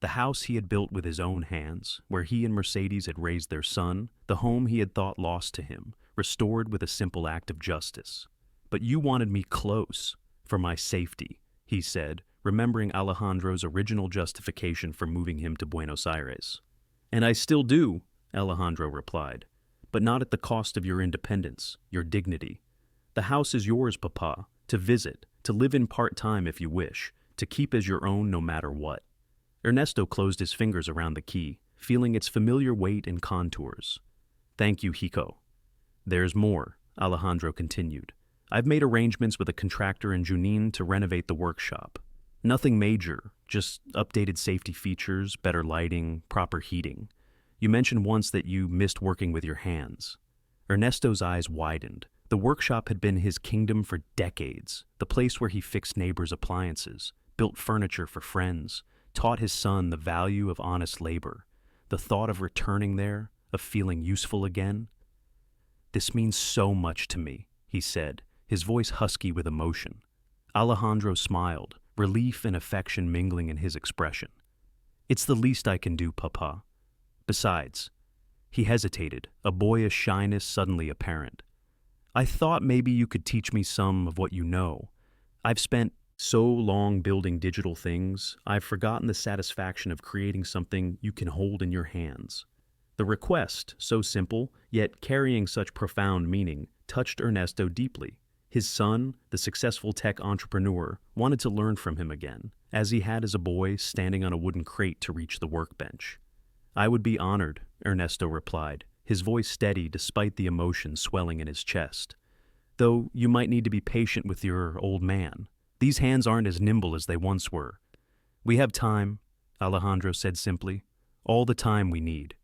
The house he had built with his own hands, where he and Mercedes had raised their son, the home he had thought lost to him, restored with a simple act of justice. "But you wanted me close, for my safety," he said, remembering Alejandro's original justification for moving him to Buenos Aires. "And I still do," Alejandro replied, "but not at the cost of your independence, your dignity. The house is yours, Papa, to visit, to live in part-time if you wish, to keep as your own no matter what." Ernesto closed his fingers around the key, feeling its familiar weight and contours. "Thank you, Hico." "There's more," Alejandro continued. "I've made arrangements with a contractor in Junín to renovate the workshop. Nothing major, just updated safety features, better lighting, proper heating. You mentioned once that you missed working with your hands." Ernesto's eyes widened. The workshop had been his kingdom for decades, the place where he fixed neighbors' appliances, built furniture for friends, taught his son the value of honest labor. The thought of returning there, of feeling useful again. "This means so much to me," he said, his voice husky with emotion. Alejandro smiled, relief and affection mingling in his expression. "It's the least I can do, Papa. Besides," he hesitated, a boyish shyness suddenly apparent. "I thought maybe you could teach me some of what you know. I've spent so long building digital things, I've forgotten the satisfaction of creating something you can hold in your hands." The request, so simple, yet carrying such profound meaning, touched Ernesto deeply. His son, the successful tech entrepreneur, wanted to learn from him again, as he had as a boy standing on a wooden crate to reach the workbench. "I would be honored," Ernesto replied, his voice steady despite the emotion swelling in his chest. "Though you might need to be patient with your old man. These hands aren't as nimble as they once were." "We have time," Alejandro said simply. "All the time we need."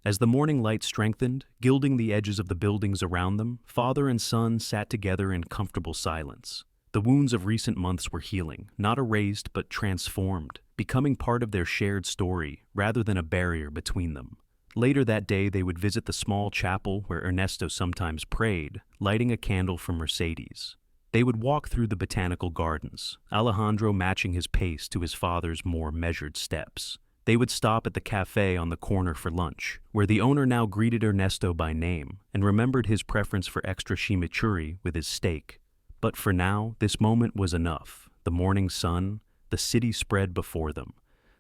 As the morning light strengthened, gilding the edges of the buildings around them, father and son sat together in comfortable silence. The wounds of recent months were healing, not erased but transformed, becoming part of their shared story rather than a barrier between them. Later that day they would visit the small chapel where Ernesto sometimes prayed, lighting a candle for Mercedes. They would walk through the botanical gardens, Alejandro matching his pace to his father's more measured steps. They would stop at the cafe on the corner for lunch, where the owner now greeted Ernesto by name and remembered his preference for extra chimichurri with his steak. But for now, this moment was enough. The morning sun, the city spread before them.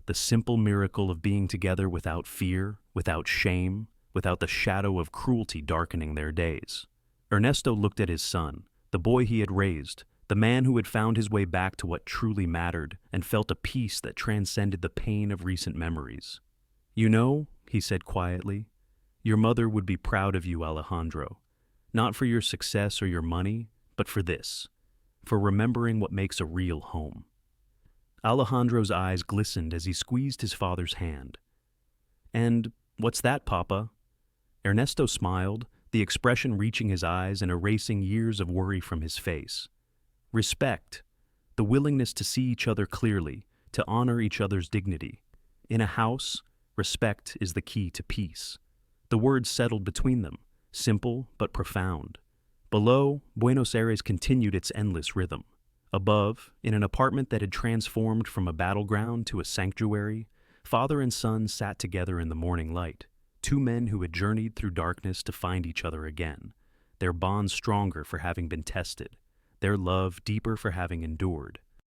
The simple miracle of being together without fear, without shame, without the shadow of cruelty darkening their days. Ernesto looked at his son, the boy he had raised, the man who had found his way back to what truly mattered and felt a peace that transcended the pain of recent memories. "You know," he said quietly, "your mother would be proud of you, Alejandro. Not for your success or your money, but for this, for remembering what makes a real home." Alejandro's eyes glistened as he squeezed his father's hand. "And what's that, Papa?" Ernesto smiled, the expression reaching his eyes and erasing years of worry from his face. "Respect, the willingness to see each other clearly, to honor each other's dignity. In a house, respect is the key to peace." The words settled between them, simple but profound. Below, Buenos Aires continued its endless rhythm. Above, in an apartment that had transformed from a battleground to a sanctuary, father and son sat together in the morning light, two men who had journeyed through darkness to find each other again, their bond stronger for having been tested, their love deeper for having endured.